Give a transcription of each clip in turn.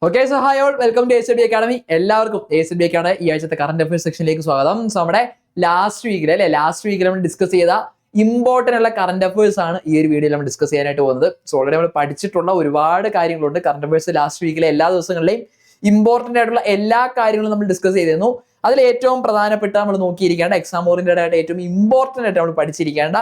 Okay so hi all welcome to ACB academy. എല്ലാവർക്കും ACB academy ഈ ആഴ്ചത്തെ current affairs സെക്ഷനിലേക്ക് സ്വാഗതം. സോ നമ്മുടെ ലാസ്റ്റ് വീക്കിൽ നമ്മൾ ഡിസ്കസ് ചെയ്ത ഇമ്പോർട്ടന്റ് ഉള്ള കറന്റ് അഫയേഴ്സ് ആണ് ഈ ഒരു വീഡിയോയിൽ നമ്മൾ ഡിസ്കസ് ചെയ്യാനായിട്ട് പോകുന്നത്. സോ ഓൾറെഡി നമ്മൾ പഠിച്ചിട്ടുള്ള ഒരുപാട് കാര്യങ്ങളുണ്ട് കറന്റ് അഫയേഴ്സ്. ലാസ്റ്റ് വീക്കിലെ എല്ലാ ദിവസങ്ങളിലെയും ഇമ്പോർട്ടന്റ് ആയിട്ടുള്ള എല്ലാ കാര്യങ്ങളും നമ്മൾ ഡിസ്കസ് ചെയ്തിരുന്നു. അതിൽ ഏറ്റവും പ്രധാനപ്പെട്ട നമ്മൾ നോക്കിയിരിക്കേണ്ട എക്സാം ഓറിയന്റഡ് ആയിട്ട് ഏറ്റവും ഇമ്പോർട്ടന്റ് ആയിട്ട് നമ്മൾ പഠിച്ചിരിക്കേണ്ട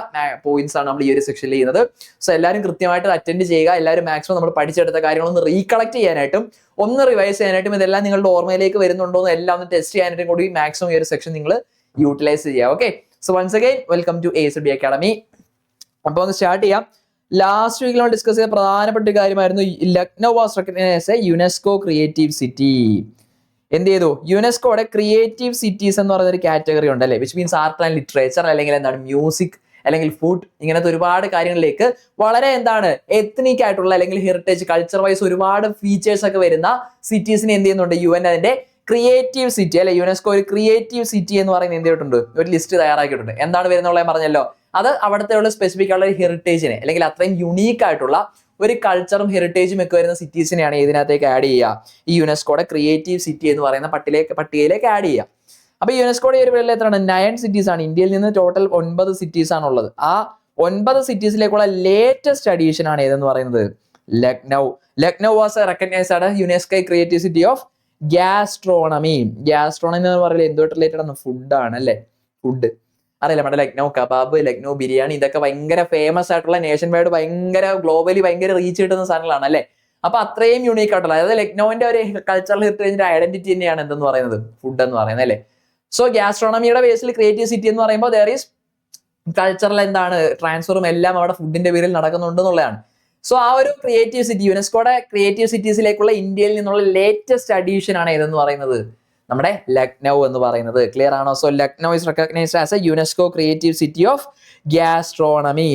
പോയിന്റ്സ് ആണ് നമ്മൾ ഈ ഒരു സെക്ഷനിൽ ചെയ്യുന്നത്. സോ എല്ലാവരും കൃത്യമായിട്ട് അറ്റൻഡ് ചെയ്യുക. എല്ലാവരും മാക്സിമം നമ്മൾ പഠിച്ചെടുത്ത കാര്യങ്ങളൊന്ന് റീകളക്ട് ചെയ്യാനായിട്ടും ഒന്ന് റിവൈസ് ചെയ്യാനായിട്ടും ഇതെല്ലാം നിങ്ങളുടെ ഓർമ്മയിലേക്ക് വരുന്നുണ്ടോ എന്ന് എല്ലാം ഒന്ന് ടെസ്റ്റ് ചെയ്യാനായിട്ടും കൂടി മാക്സിമം ഈ ഒരു സെക്ഷൻ നിങ്ങൾ യൂട്ടിലൈസ് ചെയ്യുക. Okay, so once again welcome to ACB academy. അപ്പോൾ ഒന്ന് സ്റ്റാർട്ട് ചെയ്യാം. ലാസ്റ്റ് വീക്കിൽ നമ്മൾ ഡിസ്കസ് ചെയ്ത പ്രധാനപ്പെട്ട കാര്യമായിരുന്നു Lucknow was recognised as a UNESCO creative city. എന്ത് ചെയ്തു? യുനെസ്കോയുടെ ക്രിയേറ്റീവ് സിറ്റീസ് എന്ന് പറയുന്ന ഒരു കാറ്റഗറി ഉണ്ട് അല്ലേ, which means art and literature അല്ലെങ്കിൽ എന്താണ് മ്യൂസിക് അല്ലെങ്കിൽ ഫുഡ്, ഇങ്ങനത്തെ ഒരുപാട് കാര്യങ്ങളിലേക്ക് വളരെ എന്താണ് എത്നിക് ആയിട്ടുള്ള അല്ലെങ്കിൽ ഹെറിറ്റേജ് കൾച്ചർ വൈസ് ഒരുപാട് ഫീച്ചേഴ്സ് ഒക്കെ വരുന്ന സിറ്റീസിനെ എന്ത് ചെയ്യുന്നുണ്ട് UN അതിന്റെ ക്രിയേറ്റീവ് സിറ്റി അല്ലെ യുനെസ്കോ ഒരു ക്രിയേറ്റീവ് സിറ്റി എന്ന് പറയുന്നത് എന്ത് ചെയ്തിട്ടുണ്ട്, ഒരു ലിസ്റ്റ് തയ്യാറാക്കിയിട്ടുണ്ട്. എന്താണ് വരുന്നുള്ള ഞാൻ പറഞ്ഞല്ലോ, അത് അവിടുത്തെ ഉള്ള സ്പെസിഫിക് ആയിട്ടുള്ള ഒരു ഹെറിറ്റേജിനെ അല്ലെങ്കിൽ അത്രയും യുണീക്ക് ആയിട്ടുള്ള ഒരു കൾച്ചറും ഹെറിറ്റേജും ഒക്കെ വരുന്ന സിറ്റീസിനെയാണ് ഇതിനകത്തേക്ക് ആഡ് ചെയ്യുക, ഈ യുനെസ്കോയുടെ ക്രിയേറ്റീവ് സിറ്റി എന്ന് പറയുന്ന പട്ടികയിലേക്ക് ആഡ് ചെയ്യുക. അപ്പൊ യുനെസ്കോയുടെ ഒരു പേരിൽ എത്രയാണ്? 9 സിറ്റീസ് ആണ്. ഇന്ത്യയിൽ നിന്ന് ടോട്ടൽ 9 സിറ്റീസ് ആണ് ഉള്ളത്. ആ 9 സിറ്റീസിലേക്കുള്ള ലേറ്റസ്റ്റ് അഡീഷൻ ആണ് ഏതെന്ന് പറയുന്നത് ലക്നൗ. ലക്നൗ വാസ് റെക്കഗ്നൈസ്ഡ് ആണ് UNESCO creative city of gastronomy. Gastronomy എന്ന് പറയുന്നത് എന്തുമായിട്ട് റിലേറ്റഡ് ആണ്? ഫുഡാണ് അല്ലെ. ഫുഡ് അറിയില്ല, നമ്മുടെ ലക്നൗ കബാബ്, ലക്നൗ ബിരിയാണി, ഇതൊക്കെ ഭയങ്കര ഫേമസ് ആയിട്ടുള്ള നേഷൻ വൈഡ് ഭയങ്കര ഗ്ലോബലി ഭയങ്കര റീച്ച് കിട്ടുന്ന സാധനങ്ങളാണ് അല്ലെ. അപ്പൊ അത്രയും യൂണീക്ക് ആയിട്ടുള്ള, അതായത് ലക്നൌവിന്റെ ഒരു കൾച്ചറൽ ഹെറിറ്റേജിന്റെ ഐഡന്റിറ്റി തന്നെയാണ് എന്തെന്ന് പറയുന്നത് ഫുഡ് എന്ന് പറയുന്നത് അല്ലെ. സോ ഗ്യാസ്ട്രോണമിയുടെ ബേസിൽ ക്രിയേറ്റീവ് സിറ്റി എന്ന് പറയുമ്പോൾ ദർ ഈസ് കൾച്ചറൽ എന്താണ് ട്രാൻസ്ഫറും എല്ലാം അവിടെ ഫുഡിന്റെ പേരിൽ നടക്കുന്നുണ്ട് എന്നുള്ളതാണ്. സോ ആ ഒരു ക്രിയേറ്റീവ് സിറ്റി യുനെസ്കോയുടെ ക്രിയേറ്റീവ് സിറ്റീസിലേക്കുള്ള ഇന്ത്യയിൽ നിന്നുള്ള ലേറ്റസ്റ്റ് അഡീഷൻ ആണ് ഏതെന്ന് പറയുന്നത് നമ്മുടെ ലക്നൗ എന്ന് പറയുന്നത്. ക്ലിയർ ആണോ? So Lucknow is recognised as a UNESCO creative city of gastronomy.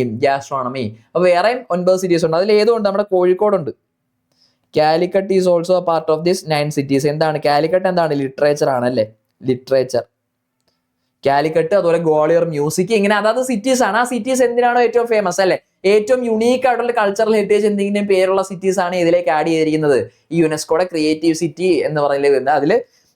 അപ്പൊ വേറെയും 9 സിറ്റീസ് ഉണ്ട്. അതിൽ ഏതുണ്ട്? നമ്മുടെ കോഴിക്കോടുണ്ട്. Calicut is also a part of this 9 cities. എന്താണ് കാലിക്കട്ട്? എന്താണ്? ലിറ്ററേച്ചർ ആണ് അല്ലേ, ലിറ്ററേച്ചർ. കാലിക്കട്ട്, അതുപോലെ ഗ്വാളിയർ മ്യൂസിക്, ഇങ്ങനെ അതായത് സിറ്റീസ് ആണ്. ആ സിറ്റീസ് എന്തിനാണോ ഏറ്റവും ഫേമസ് അല്ലെ, ഏറ്റവും യുണീക്ക് ആയിട്ടുള്ള കൾച്ചറൽ ഹെറിറ്റേജ് എന്തെങ്കിലും പേരുള്ള സിറ്റീസ് ആണ് ഇതിലേക്ക് ആഡ് ചെയ്തിരിക്കുന്നത് ഈ യുനെസ്കോയുടെ ക്രിയേറ്റീവ് സിറ്റി എന്ന് പറയുന്നത്. അതിൽ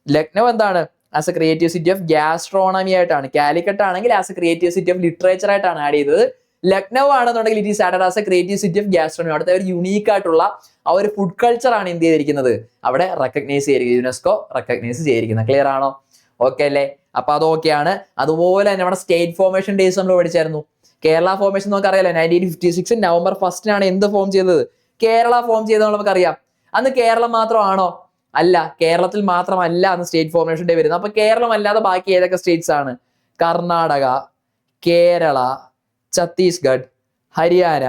ലക്നൗ എന്താണ്? As A creative city of gastronomy ആയിട്ടാണ്. കാലിക്കട്ട് ആണെങ്കിൽ as A creative city of literature ആയിട്ടാണ് ആഡ് ചെയ്തത്. ലക്നൗ ആണെന്നുണ്ടെങ്കിൽ it is added as A creative city of gastronomy. അവിടുത്തെ ഒരു യുണീക്ക് ആയിട്ടുള്ള ആ ഒരു ഫുഡ് കൾച്ചർ ആണ് എന്ത് ചെയ്തിരിക്കുന്നത് അവിടെ റെക്കഗ്നൈസ് ചെയ്തിരിക്കുന്നത്, യുനെസ്കോ റെക്കഗ്നൈസ് ചെയ്തിരിക്കുന്നത്. ക്ലിയർ ആണോ? ഓക്കെ അല്ലേ? അപ്പൊ അതൊക്കെയാണ്. അതുപോലെ തന്നെ നമ്മുടെ സ്റ്റേറ്റ് ഫോർമേഷൻ ഡേയ്സ് നമ്മൾ പഠിച്ചായിരുന്നു. കേരള ഫോർമേഷൻ നമുക്ക് അറിയാലോ, 1956 നവംബർ 1 എന്ത് ഫോം ചെയ്തത്? കേരള ഫോം ചെയ്തത് നമുക്കറിയാം. അന്ന് കേരളം മാത്രമാണോ? അല്ല, കേരളത്തിൽ മാത്രമല്ല അന്ന് സ്റ്റേറ്റ് ഫോർമേഷൻ ഡേ വരുന്നത്. അപ്പൊ കേരളം അല്ലാതെ ബാക്കി ഏതൊക്കെ സ്റ്റേറ്റ്സ് ആണ്? കർണാടക, കേരള, ഛത്തീസ്ഗഡ്, ഹരിയാന,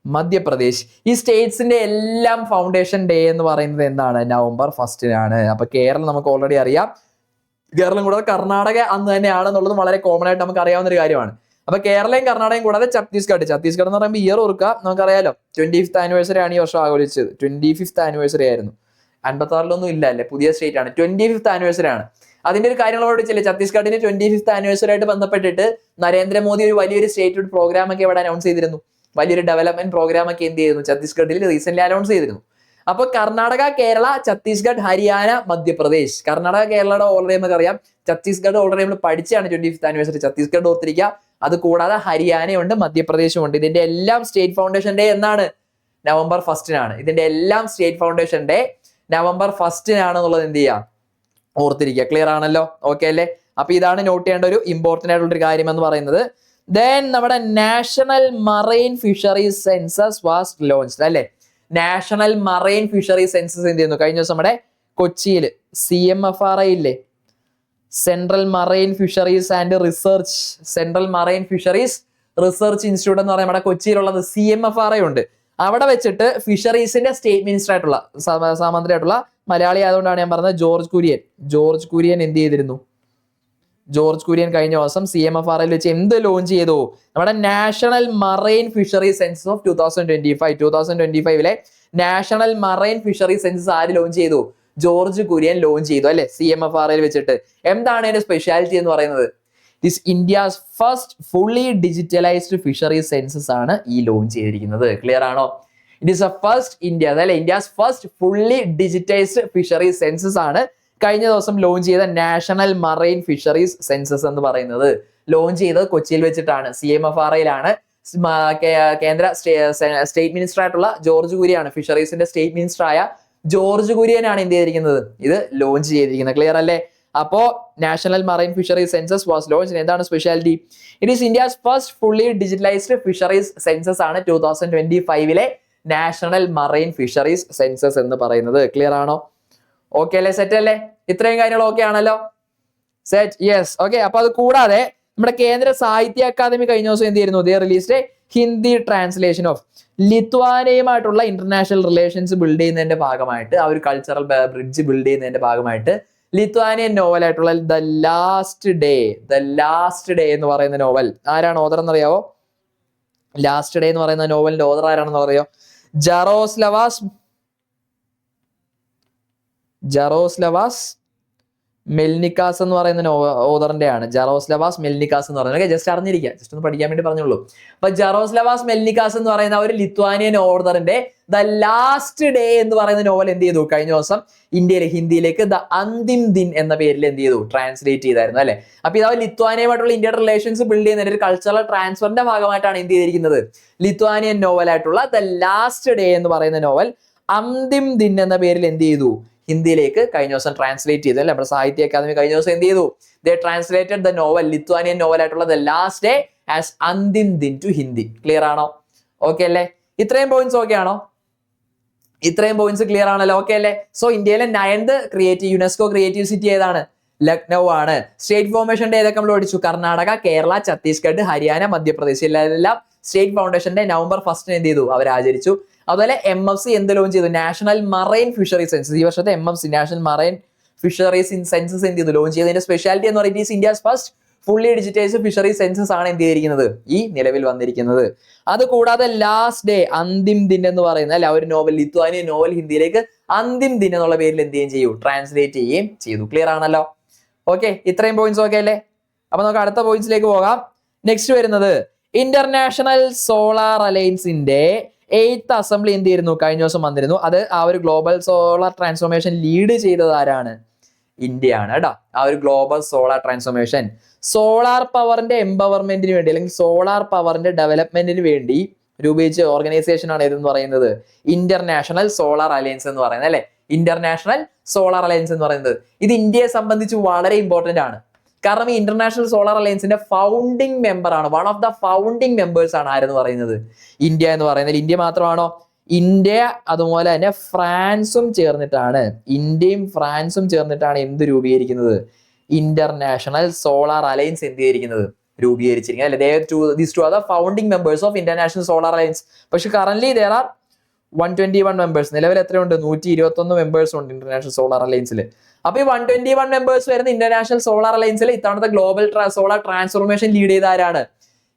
മധ്യപ്രദേശ്. ഈ സ്റ്റേറ്റ്സിന്റെ എല്ലാം ഫൗണ്ടേഷൻ ഡേ എന്ന് പറയുന്നത് എന്താണ്? നവംബർ 1 അപ്പൊ കേരളം നമുക്ക് ഓൾറെഡി അറിയാം. കേരളം കൂടാതെ കർണാടക അന്ന് തന്നെയാണെന്നുള്ളത് വളരെ കോമൺ ആയിട്ട് നമുക്ക് അറിയാവുന്ന ഒരു കാര്യമാണ്. അപ്പൊ കേരളയും കർണാടകയും കൂടാതെ ഛത്തീസ്ഗഡ് എന്ന് പറയുമ്പോൾ ഇയർ ഓർക്കുക, നമുക്കറിയാലോ 25th ആനിവേഴ്സറി ആണ് ഈ വർഷം ആഘോഷിച്ചത്. 25th ആനിവേഴ്സറി ആയിരുന്നു. 56 ഇല്ല അല്ലെ, പുതിയ സ്റ്റേറ്റ് ആണ്. 25th ആനിവേഴ്സറി ആണ്. അതിന്റെ ഒരു കാര്യങ്ങൾ പഠിച്ചില്ലേ, ഛത്തീസ്ഗഡിന്റെ 25th ആനിവേഴ്സറി ആയിട്ട് ബന്ധപ്പെട്ടിട്ട് നരേന്ദ്രമോദി ഒരു വലിയൊരു സ്റ്റേറ്റ് പ്രോഗ്രാം ഒക്കെ ഇവിടെ അനൗൺസ് ചെയ്തിരുന്നു. വലിയൊരു ഡെവലപ്മെന്റ് പ്രോഗ്രാം ഒക്കെ എന്ത് ചെയ്തിരുന്നു, ഛത്തീസ്ഗഡിൽ റീസെന്റ് അനൗൺസ് ചെയ്തിരുന്നു. അപ്പൊ കർണാടക, കേരള, ഛത്തീസ്ഗഡ്, ഹരിയാന, മധ്യപ്രദേശ്. കർണാടക, കേരളയുടെ ഓൾറെഡി നമുക്ക് അറിയാം. ഛത്തീസ്ഗഡ് ഓൾറെഡി നമ്മൾ പഠിച്ചാണ് 25th ആനിവേഴ്സറി. ഛത്തീസ്ഗഡ് ഓർത്തിരിക്കുക. അത് കൂടാതെ ഹരിയാനയുണ്ട്, മധ്യപ്രദേശും ഉണ്ട്. ഇതിന്റെ എല്ലാം സ്റ്റേറ്റ് ഫൗണ്ടേഷൻ ഡേ എന്നാണ്? നവംബർ 1 ഇതിന്റെ എല്ലാം സ്റ്റേറ്റ് ഫൗണ്ടേഷൻ ഡേ നവംബർ 1 എന്നുള്ളത് എന്ത് ചെയ്യാം, ഓർത്തിരിക്കുക. ക്ലിയർ ആണല്ലോ? ഓക്കെ അല്ലേ? അപ്പൊ ഇതാണ് നോട്ട് ചെയ്യേണ്ട ഒരു ഇമ്പോർട്ടന്റ് ആയിട്ടുള്ള ഒരു കാര്യം എന്ന് പറയുന്നത്. ദെൻ നമ്മുടെ national marine fisheries census was launched അല്ലെ. നാഷണൽ മറൈൻ ഫിഷറീസ് സെൻസസ് എന്ത് ചെയ്യുന്നു? കഴിഞ്ഞ ദിവസം നമ്മുടെ കൊച്ചിയിൽ CMFRI ഇല്ലേ, central marine fisheries and research institute എന്ന് പറയുന്നത് നമ്മുടെ കൊച്ചിയിലുള്ളത്. CMFRI ഉണ്ട്. അവിടെ വെച്ചിട്ട് ഫിഷറീസിന്റെ സ്റ്റേറ്റ് മിനിസ്റ്റർ ആയിട്ടുള്ള സാമന്ത്രിയായിട്ടുള്ള മലയാളി ആയതുകൊണ്ടാണ് ഞാൻ പറഞ്ഞത് ജോർജ് കുര്യൻ എന്ത് ചെയ്തിരുന്നു? ജോർജ് കുര്യൻ കഴിഞ്ഞ ദിവസം CMFRI വെച്ച് എന്ത് ലോഞ്ച് ചെയ്തു? നമ്മുടെ national marine fisheries census of 2025 national marine fisheries census ആര് ലോഞ്ച് ചെയ്തു? ജോർജ് കുര്യൻ ലോഞ്ച് ചെയ്തു അല്ലെ, CMFRI വെച്ചിട്ട്. എന്താണ് അതിന്റെ സ്പെഷ്യാലിറ്റി എന്ന് പറയുന്നത്? This India's first fully digitalised fisheries census ആണ് ഈ ലോഞ്ച് ചെയ്തിരിക്കുന്നത്. ക്ലിയർ ആണോ? It is a first India അല്ലെ India's first fully digitised fisheries census ആണ് കഴിഞ്ഞ ദിവസം ലോഞ്ച് ചെയ്ത നാഷണൽ മറൈൻ ഫിഷറീസ് സെൻസസ് എന്ന് പറയുന്നത്. ലോഞ്ച് ചെയ്തത് കൊച്ചിയിൽ വെച്ചിട്ടാണ്, CMFRAയിലാണ്. കേന്ദ്ര സ്റ്റേറ്റ് മിനിസ്റ്റർ ആയിട്ടുള്ള ജോർജ് കുര്യനാണ്, ഫിഷറീസിന്റെ സ്റ്റേറ്റ് മിനിസ്റ്റർ ആയ ജോർജ് കുര്യനാണ് എന്ത് ചെയ്തിരിക്കുന്നത്, ഇത് ലോഞ്ച് ചെയ്തിരിക്കുന്നത്. ക്ലിയർ അല്ലേ? അപ്പോ national marine fisheries census was launch. എന്താണ് speciality? It is India's first fully digitalised fisheries census ആണ് 2025 നാഷണൽ മറൈൻ ഫിഷറീസ് സെൻസസ് എന്ന് പറയുന്നത്. ക്ലിയർ ആണോ? ഓക്കെ അല്ലേ? സെറ്റ് അല്ലേ? ഇത്രയും കാര്യങ്ങൾ ഓക്കെ ആണല്ലോ? Set, yes. ഓക്കെ. അപ്പൊ അത് കൂടാതെ നമ്മുടെ കേന്ദ്ര സാഹിത്യ അക്കാദമി കഴിഞ്ഞ ദിവസം എന്ത് ചെയ്യുന്നു, they released Hindi translation of ലിത്വാനിയയുമായിട്ടുള്ള ഇന്റർനാഷണൽ റിലേഷൻസ് ബിൽഡ് ചെയ്യുന്നതിന്റെ ഭാഗമായിട്ട്, ആ ഒരു കൾച്ചറൽ ബ്രിഡ്ജ് ബിൽഡ് ചെയ്യുന്നതിന്റെ ഭാഗമായിട്ട് ലിത്വാനിയൻ നോവൽ ആയിട്ടുള്ള ദ ലാസ്റ്റ് ഡേ എന്ന് പറയുന്ന നോവൽ, ആരാണ് ഓതർ എന്നറിയാവോ? ലാസ്റ്റ് ഡേ എന്ന് പറയുന്ന നോവലിന്റെ ഓതർ ആരാണെന്ന് അറിയോ? ജറോസ്ലവാസ് മെൽനിക്കാസ് എന്ന് പറയുന്ന ഓതറിന്റെ ആണ്. ജറോസ്ലവാസ് മെൽനിക്കാസ് എന്ന് പറയുന്നത് ജസ്റ്റ് അറിഞ്ഞിരിക്കുക, ജസ്റ്റ് ഒന്ന് പഠിക്കാൻ വേണ്ടി പറഞ്ഞുള്ളൂ. അപ്പൊ ജറോസ്ലവാസ് മെൽനിക്കാസ് എന്ന് പറയുന്ന ഒരു ലിത്വാനിയൻ ഓതറിന്റെ ദ ലാസ്റ്റ് ഡേ എന്ന് പറയുന്ന നോവൽ എന്ത് ചെയ്തു, കഴിഞ്ഞ ദിവസം ഇന്ത്യയിലെ ഹിന്ദിയിലേക്ക് ദ അന്തിം ദിൻ എന്ന പേരിൽ എന്ത് ചെയ്തു, ട്രാൻസ്ലേറ്റ് ചെയ്തായിരുന്നു അല്ലെ. അപ്പൊ ഇതാ ലിത്വാനിയയുമായിട്ടുള്ള ഇന്ത്യയുടെ റിലേഷൻസ് ബിൽഡ് ചെയ്യുന്ന ഒരു കൾച്ചറൽ ട്രാൻസ്ഫറിന്റെ ഭാഗമായിട്ടാണ് എന്ത് ചെയ്തിരിക്കുന്നത്, ലിത്വാനിയൻ നോവലായിട്ടുള്ള ദ ലാസ്റ്റ് ഡേ എന്ന് പറയുന്ന നോവൽ അന്തിം ദിൻ എന്ന പേരിൽ എന്ത് ചെയ്തു, ഹിന്ദിയിലേക്ക് കഴിഞ്ഞ ദിവസം ട്രാൻസ്ലേറ്റ് ചെയ്തു അല്ലെ. നമ്മുടെ സാഹിത്യ അക്കാദമി കഴിഞ്ഞ ദിവസം എന്ത് ചെയ്തു, they translated the novel, Lithuanian novel ആയിട്ടുള്ള the last day as Antim Din to Hindi. Clear ആണോ? ഓക്കെ അല്ലേ? ഇത്രയും പോയിന്റ്സ് ഓക്കെ ആണോ? ഇത്രയും പോയിന്റ്സ് ക്ലിയർ ആണല്ലോ? ഓക്കെ അല്ലേ? സോ ഇന്ത്യയിലെ 9th യുനെസ്കോ ക്രിയേറ്റീവ് സിറ്റി ഏതാണ്? ലക്നൗ ആണ്. സ്റ്റേറ്റ് ഫോർമേഷന്റെ ഏതൊക്കെ നമ്മൾ പഠിച്ചു? കർണാടക, കേരള, ഛത്തീസ്ഗഡ്, ഹരിയാന, മധ്യപ്രദേശ്. എല്ലാം സ്റ്റേറ്റ് ഫൗണ്ടേഷന്റെ November 1 എന്ത് ചെയ്തു, അവർ ആചരിച്ചു. അതുപോലെ MFC എന്ത് ലോഞ്ച് ചെയ്തു? National marine fisheries census. ഈ വർഷത്തെ MFC national marine fisheries census എന്ത് ചെയ്തു, ലോഞ്ച് ചെയ്തതിന്റെ സ്പെഷ്യാലിറ്റി എന്ന് പറയുന്നത് India's first fully digitised fisheries census ആണ് എന്ത് ചെയ്തിരിക്കുന്നത്, ഈ നിലവിൽ വന്നിരിക്കുന്നത്. അത് കൂടാതെ ലാസ്റ്റ് ഡേ അന്തിം ദിൻ എന്ന് പറയുന്ന അല്ലെ ഒരു നോവൽ, ലിത്വാനിയൻ നോവൽ ഹിന്ദിയിലേക്ക് അന്തിം ദിൻ എന്നുള്ള പേരിൽ എന്ത് ചെയ്യുകയും ചെയ്യും, ട്രാൻസ്ലേറ്റ് ചെയ്യുകയും ചെയ്തു. ക്ലിയർ ആണല്ലോ? ഓക്കെ. ഇത്രയും പോയിന്റ്സ് ഓക്കെ അല്ലേ? അപ്പൊ നമുക്ക് അടുത്ത പോയിന്റ്സിലേക്ക് പോകാം. നെക്സ്റ്റ് വരുന്നത് ഇന്റർനാഷണൽ സോളാർ അലയൻസിന്റെ 8th അസംബ്ലി എന്ത് ചെയ്യുന്നു, കഴിഞ്ഞ ദിവസം വന്നിരുന്നു. അത് ആ ഒരു ഗ്ലോബൽ സോളാർ ട്രാൻസ്ഫോർമേഷൻ ലീഡ് ചെയ്തത് ആരാണ്? ഇന്ത്യയാണ് കേട്ടോ. ആ ഒരു ഗ്ലോബൽ സോളാർ ട്രാൻസ്ഫോർമേഷൻ സോളാർ പവറിന്റെ എംപവർമെന്റിന് വേണ്ടി അല്ലെങ്കിൽ സോളാർ പവറിന്റെ ഡെവലപ്മെന്റിന് വേണ്ടി രൂപീകരിച്ച ഓർഗനൈസേഷൻ ആണ് ഇതെന്ന് പറയുന്നത് ഇന്റർനാഷണൽ സോളാർ അലയൻസ് എന്ന് പറയുന്നത് അല്ലെ. ഇന്റർനാഷണൽ സോളാർ അലയൻസ് എന്ന് പറയുന്നത് ഇത് ഇന്ത്യയെ സംബന്ധിച്ച് വളരെ ഇമ്പോർട്ടന്റ് ആണ്. കാരണം ഈ ഇന്റർനാഷണൽ സോളാർ അലയൻസിന്റെ ഫൗണ്ടിങ് മെമ്പർ ആണ്, one of the founding members ആണ് ആരെന്ന് പറയുന്നത്, ഇന്ത്യ എന്ന് പറയുന്നത്. ഇന്ത്യ മാത്രമാണോ? ഇന്ത്യ അതുപോലെ തന്നെ ഫ്രാൻസും ചേർന്നിട്ടാണ്, ഇന്ത്യയും ഫ്രാൻസും ചേർന്നിട്ടാണ് എന്ത് രൂപീകരിക്കുന്നത്, ഇന്റർനാഷണൽ സോളാർ അലയൻസ് എന്ത് ചെയ്തിരിക്കുന്നത്, രൂപീകരിച്ചിരിക്കുന്നത് അല്ലെ. These two are the founding members of international solar alliance. പക്ഷെ കറന്റ് ദേർ ആർ 121 മെമ്പേഴ്സ്. നിലവിൽ എത്രയുണ്ട്? 121 മെമ്പേഴ്സ് ഉണ്ട് ഇന്റർനാഷണൽ സോളാർ അലയൻസിൽ. അപ്പൊ ഈ 121 മെമ്പേഴ്സ് വരുന്ന ഇന്റർനാഷണൽ സോളാർ അലയൻസിൽ ഇത്തവണത്തെ ഗ്ലോബൽ സോളാർ ട്രാൻസ്ഫോർമേഷൻ ലീഡ് ചെയ്ത ആരാണ്?